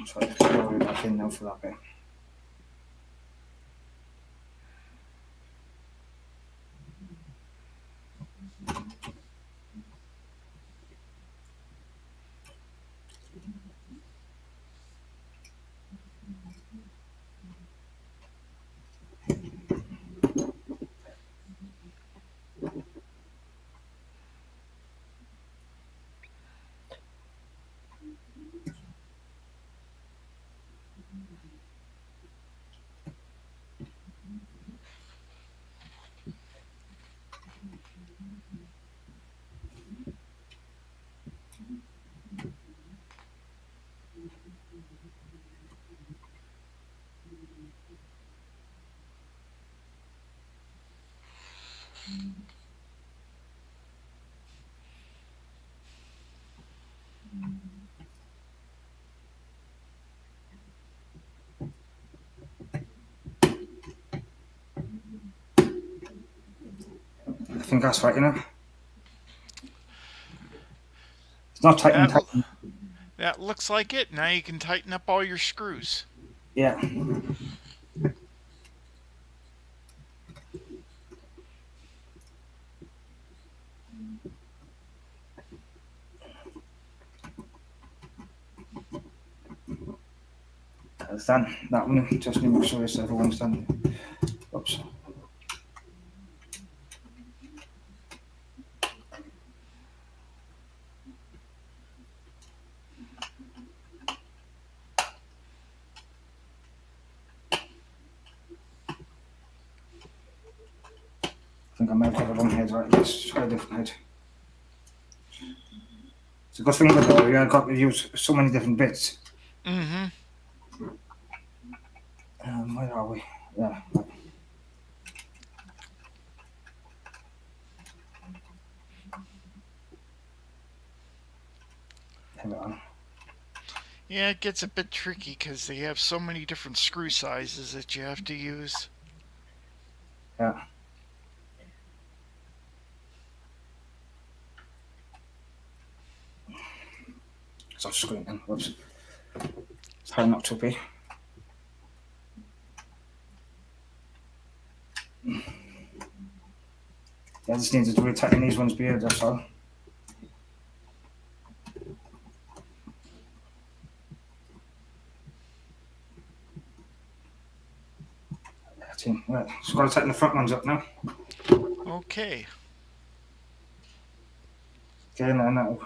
So I just throw it back in now for that bit. I think that's right, you know. It's not tight. That looks like it. Now you can tighten up all your screws. Yeah. That's done. That one. Just need to make sure it's everyone's done. Oops. I think I might have got the wrong head. Right, let's try a different head. It's a good thing with it, I've got to use so many different bits. Mm-hmm. Where are we? Yeah. Right. Here we are. Yeah, it gets a bit tricky because they have so many different screw sizes that you have to use. Yeah. So squinting. Whoops. Try not to be. Yeah, I just need to really tighten these ones beard, that's all. Right, just got to tighten the front ones up now. Okay. Okay, now.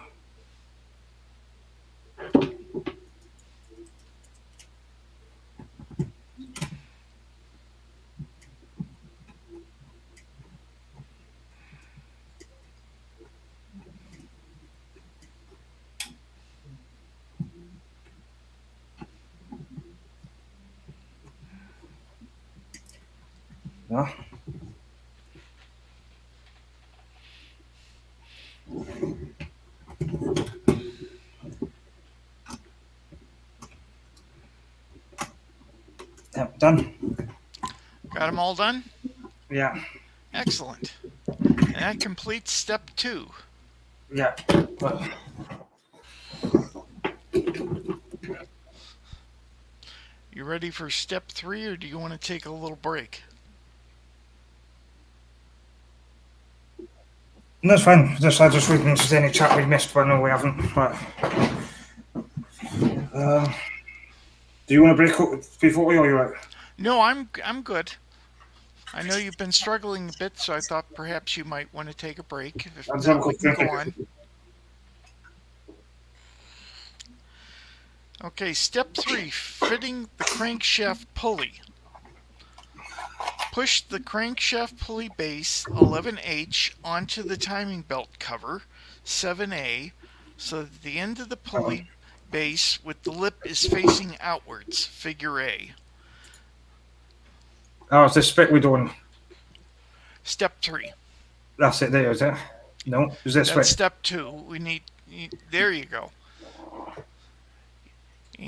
No. Yep, done. Got them all done? Yeah. Excellent. And that completes step 2. Yeah. Well, You ready for step 3, or do you want to take a little break? no, it's fine. I just reading if there's any chat we missed, but no, we haven't. But, do you want to break up before we, or you right? No, I'm good. I know you've been struggling a bit, so I thought perhaps you might want to take a break. If I'll just have a not, we quick can drink. go on. Okay, step 3, fitting the crankshaft pulley. Push the crankshaft pulley base 11H onto the timing belt cover 7A so that the end of the pulley base with the lip is facing outwards, figure A. Oh, it's this bit we're doing. Step 3. That's it there, is it? No, is this That's bit? step 2. We need, there you go.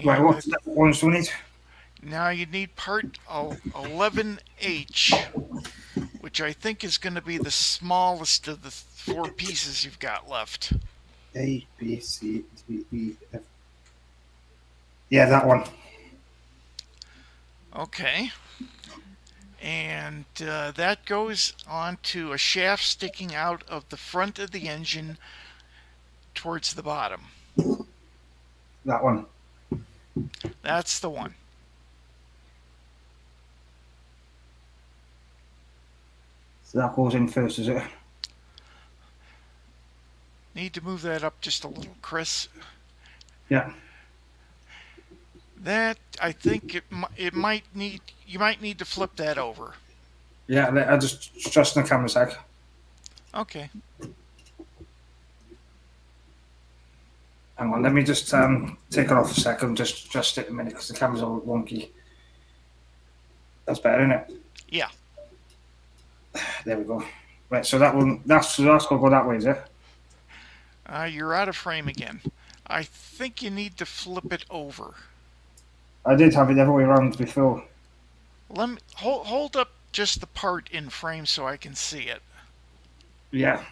Right, And what step one do we need? now you need part 11H, which I think is going to be the smallest of the 4 pieces you've got left. A, B, C, D, E, F. Yeah, that one. Okay. And that goes onto a shaft sticking out of the front of the engine towards the bottom. That one. That's the one. So that goes in first, is it? Need to move that up just a little, Chris. Yeah. That, I think it might need, you might need to flip that over. Yeah, I just in the camera sec. Okay. Hang on, let me just take it off a second, just it a minute because the camera's all wonky. That's better, isn't it? Yeah. There we go. Right, so that one, that's gonna go that way, is it? You're out of frame again. I think you need to flip it over. I did have it the other way around before. Let me hold up just the part in frame so I can see it. Yeah.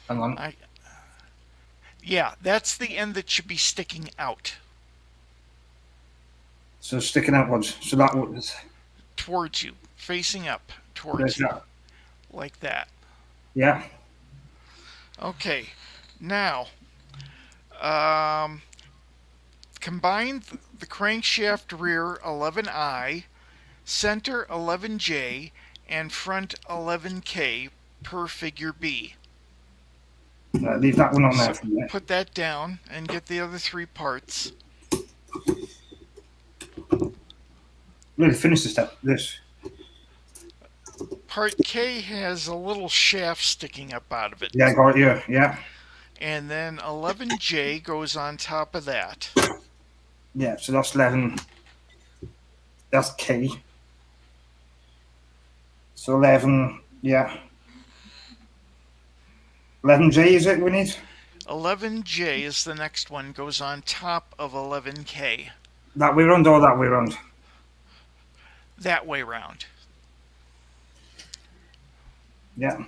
Hang on. Yeah, that's the end that should be sticking out. So sticking outwards. So that was Towards you, facing up, towards you. that. Like that. Yeah. Okay, now, combine the crankshaft rear 11I, center 11J, and front 11K per figure B. Leave that one on there. So put that down and get the other 3 parts. Really finish the step. This. Part K has a little shaft sticking up out of it. Yeah, I got it. Yeah, yeah. And then 11J goes on top of that. Yeah, so that's 11. That's K. So 11, yeah. 11J is it we need? 11J is the next one, goes on top of 11K. That way round or that way round? That way round. Yeah.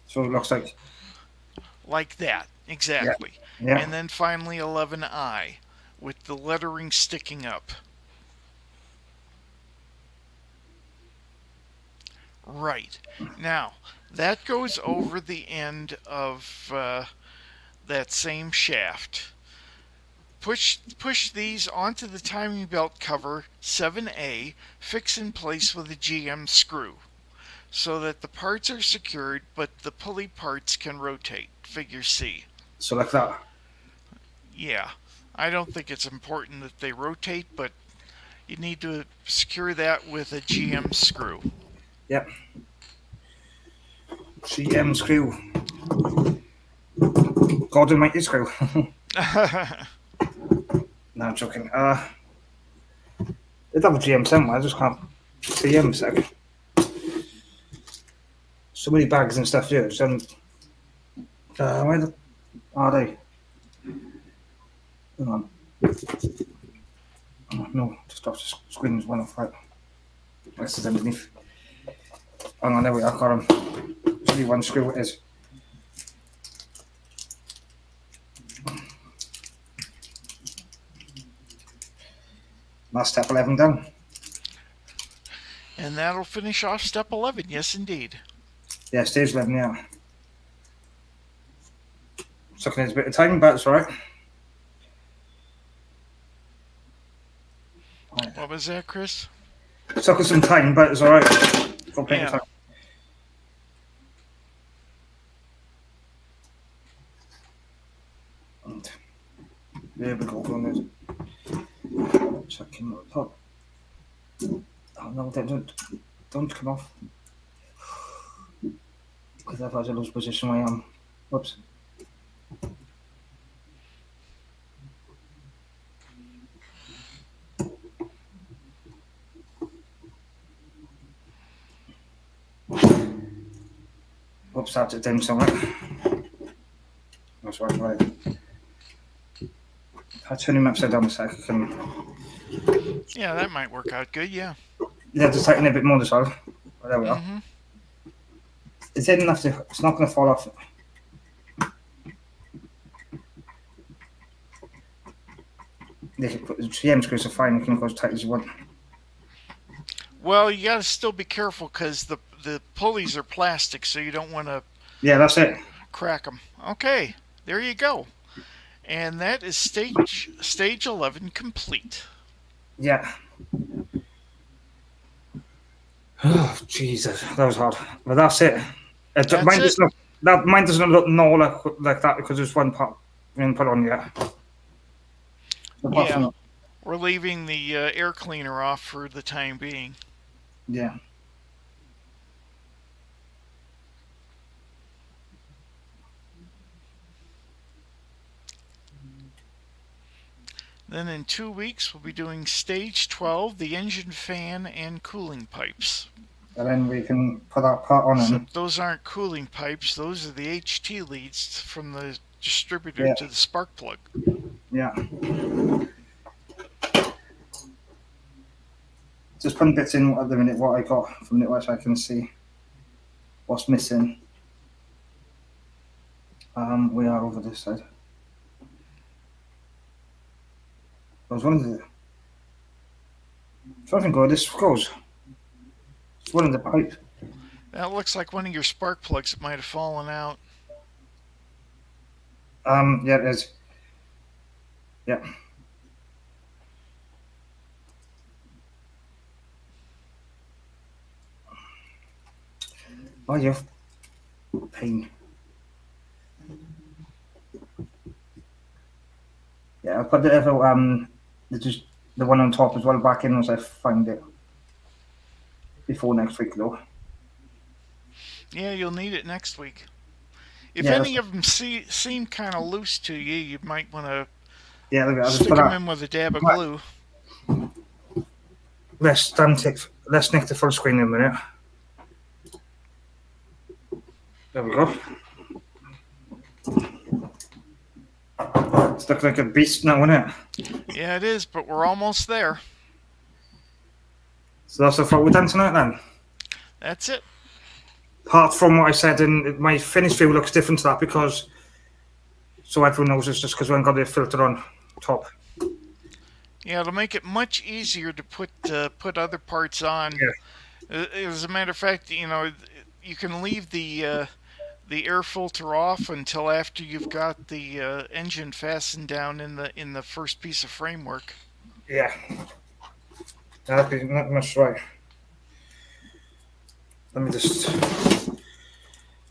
So it looks like. Like that, exactly. Yeah. And then finally 11I, with the lettering sticking up. Right. Now, that goes over the end of that same shaft. Push these onto the timing belt cover 7A, fix in place with a GM screw, so that the parts are secured, but the pulley parts can rotate. Figure C. So like that? Yeah. I don't think it's important that they rotate, but you need to secure that with a GM screw. Yep. GM screw. God almighty screw. No, I'm joking. They'd have a GM somewhere. I just can't see him a sec. So many bags and stuff here. Where are they? Hang on. Oh, no, just off the screen is one off right. This is underneath. Hang on, there we are. Got them. There's only one screw it is. That's step 11 done. And that'll finish off step 11. Yes, indeed. Yeah, stage 11, yeah. Sucking in a bit of time, but it's alright. What was that, Chris? Sucking some time, but it's alright. Got plenty of time. And there we go. Check him up top. Oh no, don't come off. Because I've had to lose position where I am. Whoops. Whoops, that's it down somewhere. That's right. I'll turn him upside down a sec. Yeah, that might work out good, yeah. Yeah, just tighten it a bit more this time. Oh, there we are. It's in enough to, it's not going to fall off. They can put the GM screws are fine, you can go as tight as you want. Well, you got to still be careful because the pulleys are plastic, so you don't want to. Yeah, that's it. Crack them. Okay, there you go. And that is stage 11 complete. Yeah. Oh, Jesus, that was hard. But that's it. Mine doesn't look no like that because there's one part being put on yet. Yeah, we're leaving the air cleaner off for the time being. Yeah. Then in 2 weeks, we'll be doing stage 12, the engine fan and cooling pipes. And then we can put that part on. So those aren't cooling pipes, those are the HT leads from the distributor to the spark plug. Yeah. Just putting bits in at the minute what I got from it, which I can see what's missing. We are over this side. I was wondering, something good. This goes. It's one of the pipe. That looks like one of your spark plugs that might have fallen out. Yeah, it is. Yeah. Oh, you pain. Yeah, I'll put the other the one on top as well back in once I find it. Before next week, though. Yeah, you'll need it next week. If any of them seem kind of loose to you, you might want to stick them in with a dab of glue. Let's nick the full screen in a minute. There we go. It's looking like a beast now, isn't it? Yeah, it is, but we're almost there. So that's what we're done tonight then? That's it. Apart from what I said, my finished view looks different to that because, so everyone knows it's just because we haven't got the filter on top. Yeah, it'll make it much easier to put other parts on. Yeah. As a matter of fact, you can leave the air filter off until after you've got the engine fastened down in the first piece of framework. Yeah. That'd be not much right. Let me just.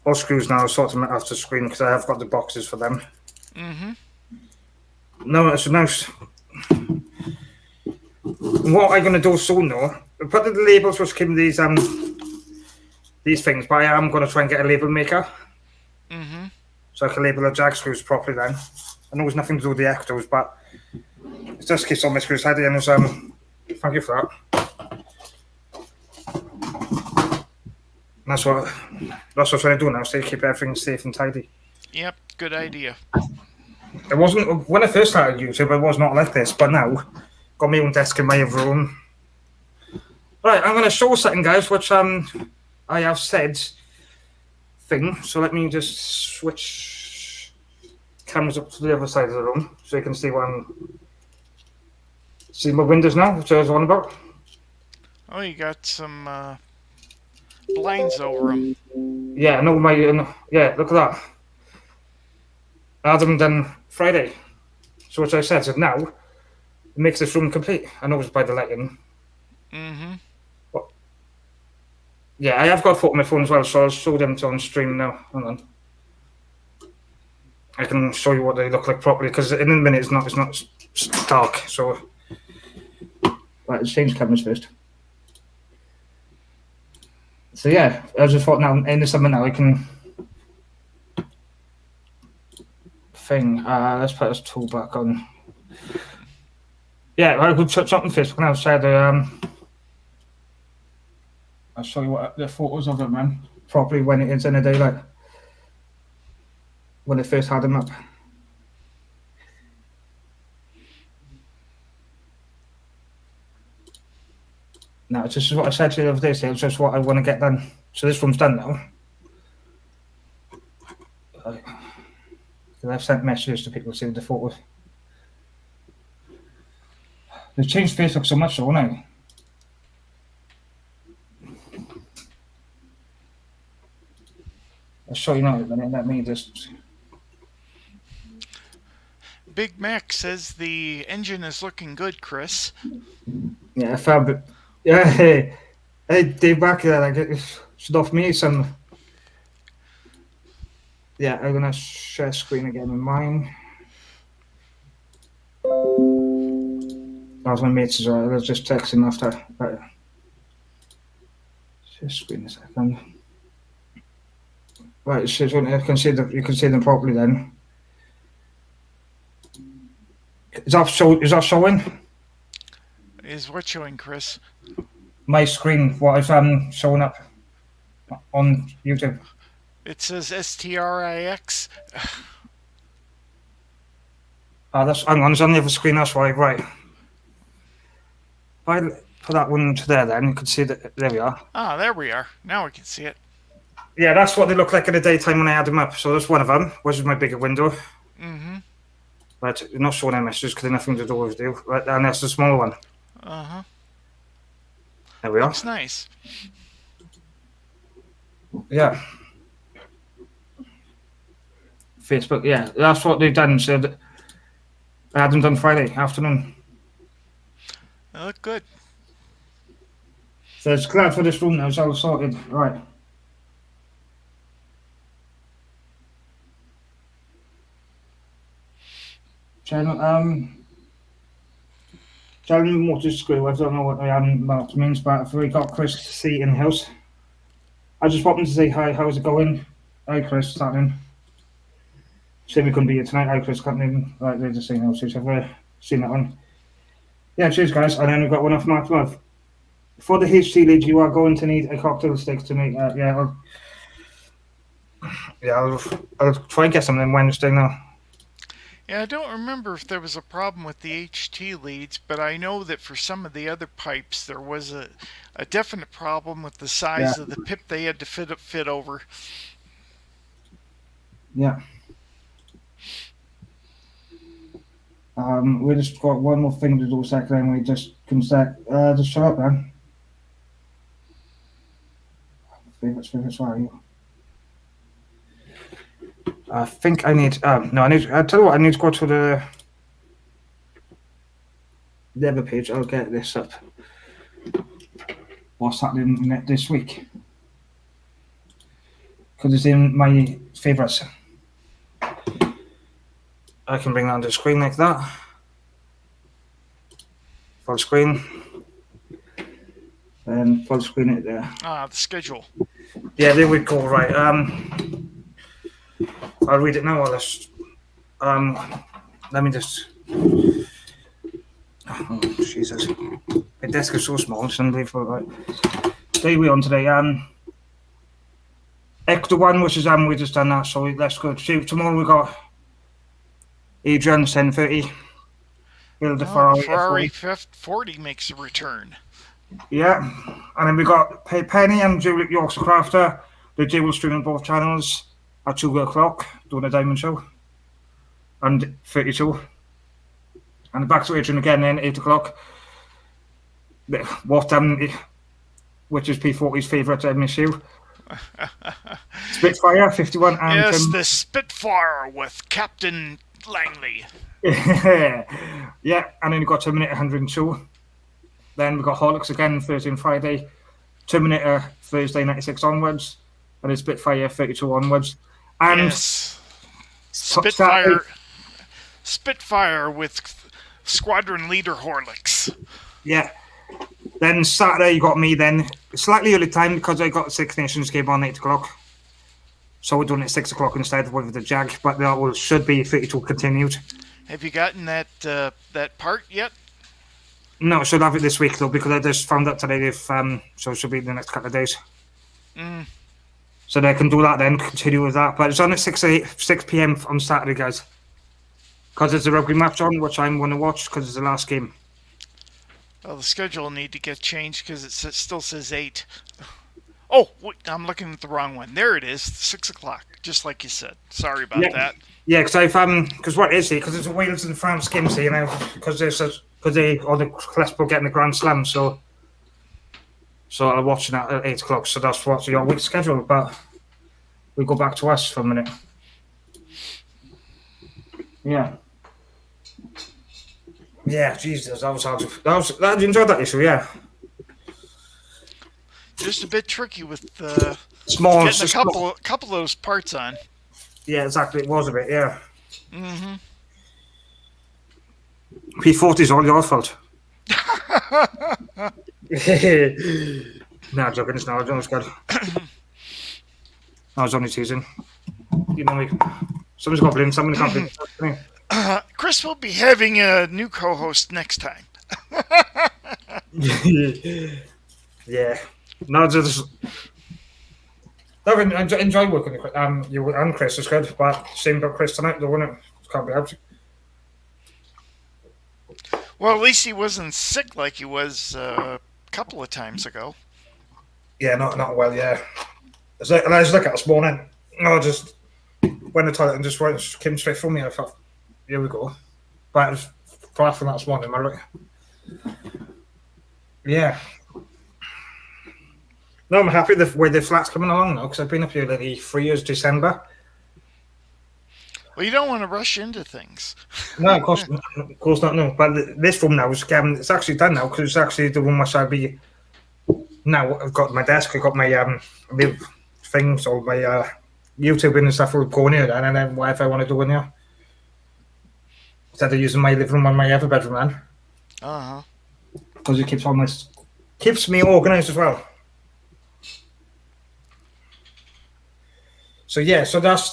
All screws now, I'll sort them off the screen because I have got the boxes for them. No, it's nice. What I'm going to do soon, though, I'll put the labels which came these things, but I am going to try and get a label maker. So I can label the jag screws properly then. I know there's nothing to do with the ectos, but it just keeps all my screws tidy and there's Thank you for that. That's what I'm trying to do now, is to keep everything safe and tidy. Yep, good idea. It wasn't when I first started YouTube. It was not like this, but now got my own desk in my room. Right, I'm going to show something, guys, which I have said thing. So let me just switch cameras up to the other side of the room so you can see what I'm. See my windows now, which I was on about. Oh, you got some blinds over them. Yeah, no, yeah, look at that. I had them done Friday. So what I said, so now it makes this room complete. I know it's by the lighting. Mm-hmm. But yeah, I have got a photo on my phone as well, so I'll show them on stream now. Hold on. I can show you what they look like properly because in a minute it's not dark. So right, let's change cameras first. So yeah, I just thought now in the summer now I can thing. Let's put this tool back on. Yeah, I could touch up on Facebook now. Said I'll show you what the photos of it, man. Properly when it is in the daylight. When I first had them up. No, it's just what I said to you the other day. So it's just what I want to get done. So this one's done now. I've sent messages to people saying the photos. They've changed Facebook so much, though, haven't they? I'll show you now in a minute. Let me just. Big Mac says the engine is looking good, Chris. Yeah, I found it. Yeah, hey, Dave back there. Like, it should offer me some. Yeah, I'm gonna share screen again in mine. That was my mates as well. I was just texting after. Right. Share screen a second. Right, so you can see them properly then. Is that showing? Is what showing, Chris? My screen, what I've showing up on YouTube. It says STRIX. Hang on, it's on the other screen, that's why, right. If I put that one to there then, you can see that, there we are. Ah, there we are. Now we can see it. Yeah, that's what they look like in the daytime when I add them up. So that's one of them, which is my bigger window. Mm-hmm. But you're not showing any messages because they're nothing to do with you. Right, and that's the smaller one. Uh-huh. There we are. Looks nice. Yeah. Facebook, yeah, that's what they've done. So I had them done Friday afternoon. They look good. So it's glad for this room now. It's all sorted. Right. Channel motor screw. I don't know what that means, but I've already got Chris C in the house. I just wanted to say hi. How's it going? Hi, Chris. Starting. Say we couldn't be here tonight. Hi, Chris. Can't even. Right, they're just saying houses. I've seen that one. Yeah, cheers, guys. And then we've got one off Mark Love. For the HT lead, you are going to need a cocktail stick to make. I'll try and get something Wednesday now. Yeah, I don't remember if there was a problem with the HT leads, but I know that for some of the other pipes there was a definite problem with the size of the pip they had to fit over. Yeah. We just got one more thing to do, second, and we just can start. Just shut up, man. Favorites, where are you? I think I need. No, I tell you what. I need to go to the other page. I'll get this up. What's happening this week? Because it's in my favorites. I can bring that onto the screen like that. Full screen. And full screen it there. Ah, the schedule. Yeah, there we go. Right. I'll read it now. Let me just. Oh, Jesus. My desk is so small, it's unbelievable. Right. Today we're on today. Ecto one, which is we just done that, so let's go. Tomorrow we got Adrian 1030. The Ferrari 40 makes a return. Yeah, and then we got Penny and Juliet Yorkshire Crafter. The dual stream on both channels at 2 o'clock, doing a diamond show. And 32. And back to Adrian again then, 8 o'clock. Which is P40's favourite issue. Spitfire 51 and yes, the Spitfire with Captain Langley. Yeah, and then you got Terminator 102. Then we got Horlicks again Thursday and Friday. Terminator Thursday 96 onwards, and it's Spitfire 32 onwards. And yes. Spitfire with Squadron Leader Horlicks. Yeah. Then Saturday you got me then. Slightly early time because I got the Six Nations game on 8 o'clock. So we're doing it at 6 o'clock instead with the Jag, but that should be 32 continued. Have you gotten that part yet? No, I should have it this week though, because I just found out today so it should be in the next couple of days. So they can do that then, continue with that. But it's on at 6 p.m. on Saturday, guys. Because there's a rugby match on, which I'm going to watch because it's the last game. Well, the schedule will need to get changed because it still says 8. Oh, wait, I'm looking at the wrong one. There it is, 6 o'clock, just like you said. Sorry about that. Yeah, because what is it? Because it's a Wales and France game, see, because they or the Clespo getting the Grand Slam, so I'm watching that at 8 o'clock. So that's what's your week schedule. But we go back to us for a minute. Yeah. Yeah, Jesus, that was hard. You enjoyed that issue, yeah. Just a bit tricky with small, getting a couple of those parts on. Yeah, exactly. It was a bit, yeah. P40 is all your fault. Nah, joking. It's not. It's good. I was only teasing. You know me. Someone's got to blame. Somebody can't blame. Chris will be having a new co-host next time. Yeah. No, just I enjoy working with you and Chris. It's good, but same about Chris tonight. The winner can't be out. Well, at least he wasn't sick like he was a couple of times ago. Yeah, not well. Yeah. And I was looking at this morning. I just went to the toilet and just came straight from me. I thought, here we go. But it was far from that this morning, am I right? Yeah. No, I'm happy with the flat's coming along now because I've been up here nearly 3 years, December. Well, you don't want to rush into things. No, of course not. No, but this room now is it's actually done now because it's actually the room which I'll be. Now I've got my desk, I've got my things, all my YouTube and stuff will go in here, and then whatever I want to do in here. Instead of using my living room and my other bedroom, then. Because it keeps me organised as well. So yeah, so that's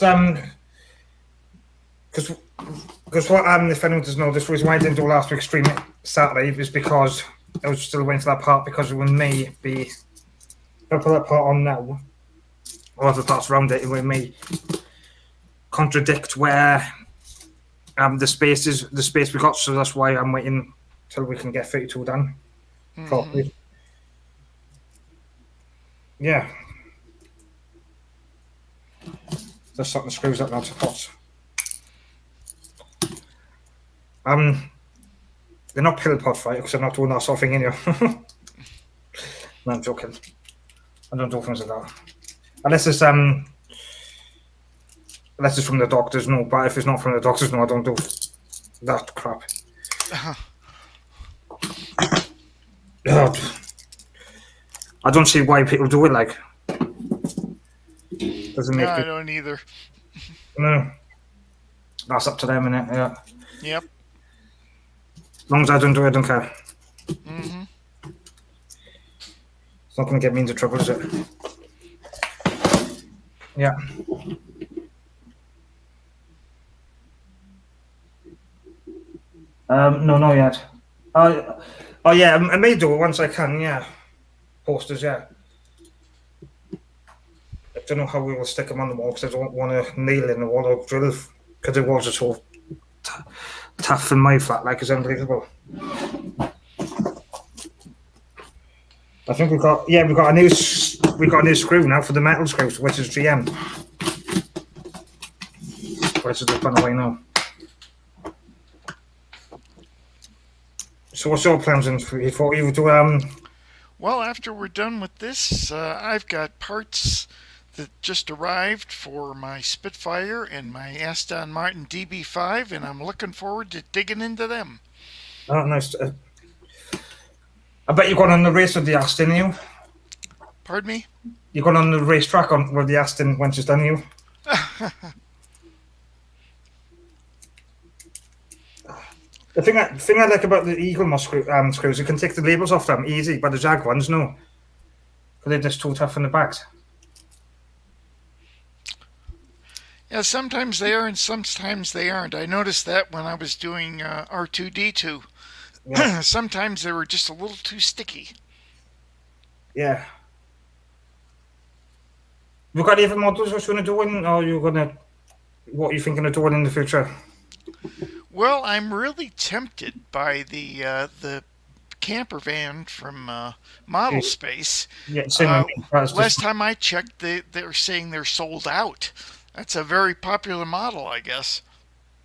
because what if anyone doesn't know, this reason why I didn't do last week's stream Saturday is because I was still waiting for that part because it may be I'll put that part on now. Or other parts around it may contradict where the space we got, so that's why I'm waiting till we can get 32 done properly. Yeah. Just something screws up now to pots. They're not pill pot fight because I'm not doing that sort of thing in here. No, I'm joking. I don't do things like that. Unless it's from the doctors, no. But if it's not from the doctors, no, I don't do that crap. I don't see why people do it. Like, doesn't make. I don't either. No, that's up to them, innit? Yeah. Yep. As long as I don't do it, I don't care. It's not going to get me into trouble, is it? Yeah. No, not yet. Oh yeah, I may do it once I can. Yeah, posters. Yeah, I don't know how we will stick them on the wall because I don't want to nail in the wall or drill because the walls are so tough in my flat. Like it's unbelievable. I think we got a new screw now for the metal screws, which is GM. Which is just gone away now. So what's your plans for you to Well, after we're done with this, I've got parts that just arrived for my Spitfire and my Aston Martin DB5, and I'm looking forward to digging into them. Oh, nice. I bet you're going on the race with the Aston, you? Pardon me? You're going on the racetrack on with the Aston once it's done, you? The thing I like about the Eagle Moss screws, you can take the labels off them easy, but the Jag ones, no. Because they're just too tough in the backs. Yeah, sometimes they are and sometimes they aren't. I noticed that when I was doing R2D2. Yeah. Sometimes they were just a little too sticky. Yeah. You got any models you're going to do, or what are you thinking of doing in the future? Well, I'm really tempted by the camper van from Model Space. Yeah, last time I checked, they're saying they're sold out. That's a very popular model, I guess.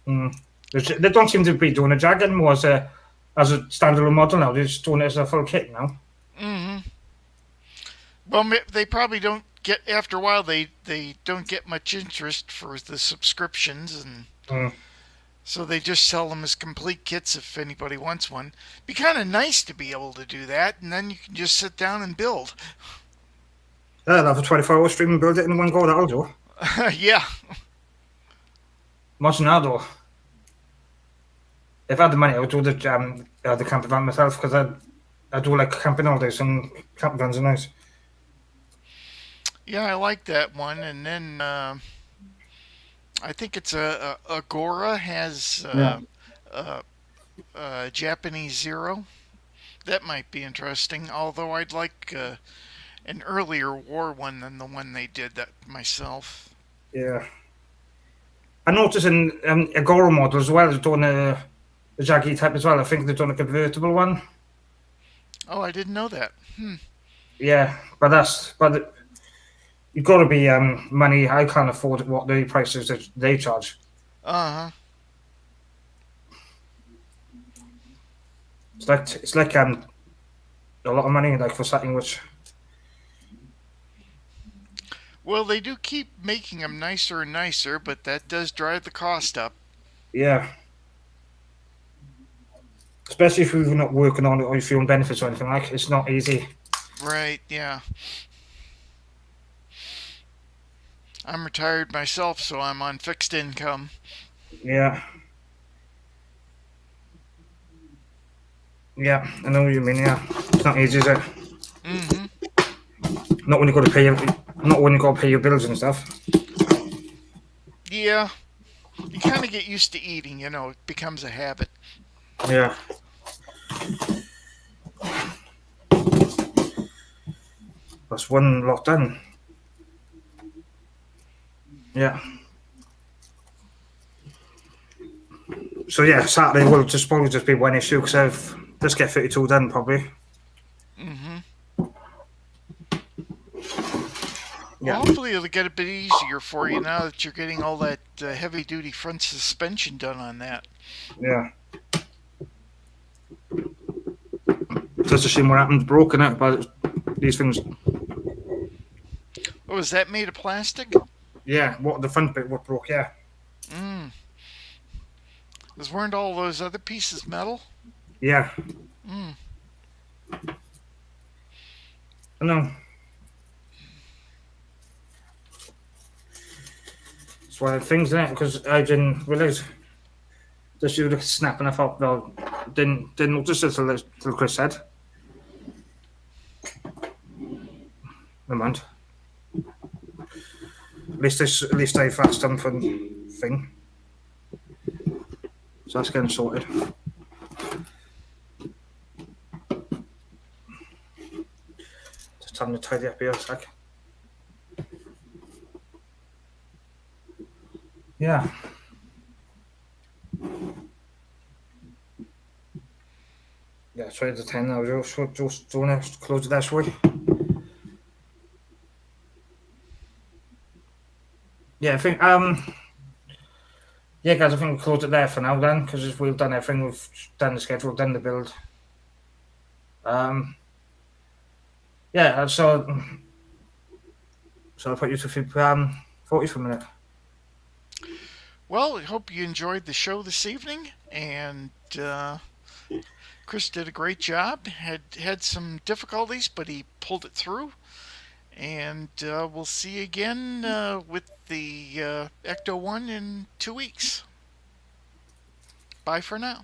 They don't seem to be doing a Jag anymore as a standalone model now. They're just doing it as a full kit now. Mm-hmm. Well, they probably don't get, after a while, they don't get much interest for the subscriptions, and so they just sell them as complete kits if anybody wants one. Be kind of nice to be able to do that, and then you can just sit down and build. Yeah, they'll have a 24-hour stream and build it in one go. That'll do. Yeah. Imagine that, though. If I had the money, I would do the camper van myself because I do like camping all day. Some camper vans are nice. Yeah, I like that one. And then I think it's Agora has Japanese Zero. That might be interesting. Although I'd like an earlier war one than the one they did that myself. Yeah. I noticed in Agora model as well, they're doing the Jaggy type as well. I think they're doing a convertible one. Oh, I didn't know that. Yeah, but you've got to be money. I can't afford what the prices that they charge. Uh-huh. It's like a lot of money like for something which. Well, they do keep making them nicer and nicer, but that does drive the cost up. Yeah. Especially if you're not working on it or if you're on benefits or anything like it's not easy. Right, yeah. I'm retired myself, so I'm on fixed income. Yeah. Yeah, I know what you mean, yeah. It's not easy, is it? Mm-hmm. Not when you got to pay your bills and stuff. Yeah. You kind of get used to eating, it becomes a habit. Yeah. That's one lot done. Yeah. So yeah, Saturday will probably just be one issue because I've just get 32 done probably. Mm-hmm. Yeah. Well, hopefully it'll get a bit easier for you now that you're getting all that heavy-duty front suspension done on that. Yeah. Just a shame what happened broken out, but these things. Oh, is that made of plastic? Yeah, what the front bit what broke, yeah. Weren't all those other pieces metal? Yeah. I know. It's one of the things, isn't it? Because I didn't realise. Just you snap and I thought, well, didn't notice it till Chris said. Never mind. At least I fast done for thing. So that's getting sorted. just having to tidy up here a sec. Yeah. Yeah, try the 10 now, just doing it, close it that way. Yeah, I think, yeah, guys, I think we'll close it there for now then, because we've done everything, we've done the schedule, done the build. Yeah, so I'll put you to 40 for a minute. Well, I hope you enjoyed the show this evening, and Chris did a great job. Had some difficulties, but he pulled it through. And we'll see you again with the Ecto 1 in 2 weeks. Bye for now.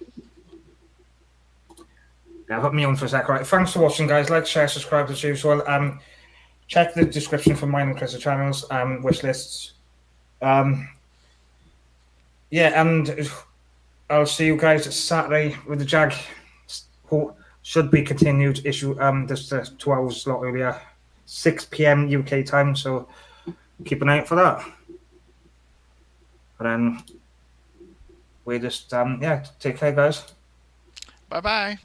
Yeah, I've got me on for a sec. Right, thanks for watching, guys. Like, share, subscribe as usual. Check the description for mine and Chris's channels, wish lists. Yeah, and I'll see you guys Saturday with the Jag. Should be continued issue. Just 2 hours slot earlier, 6 p.m. UK time. So keep an eye out for that. And then we just yeah, take care, guys. Bye bye.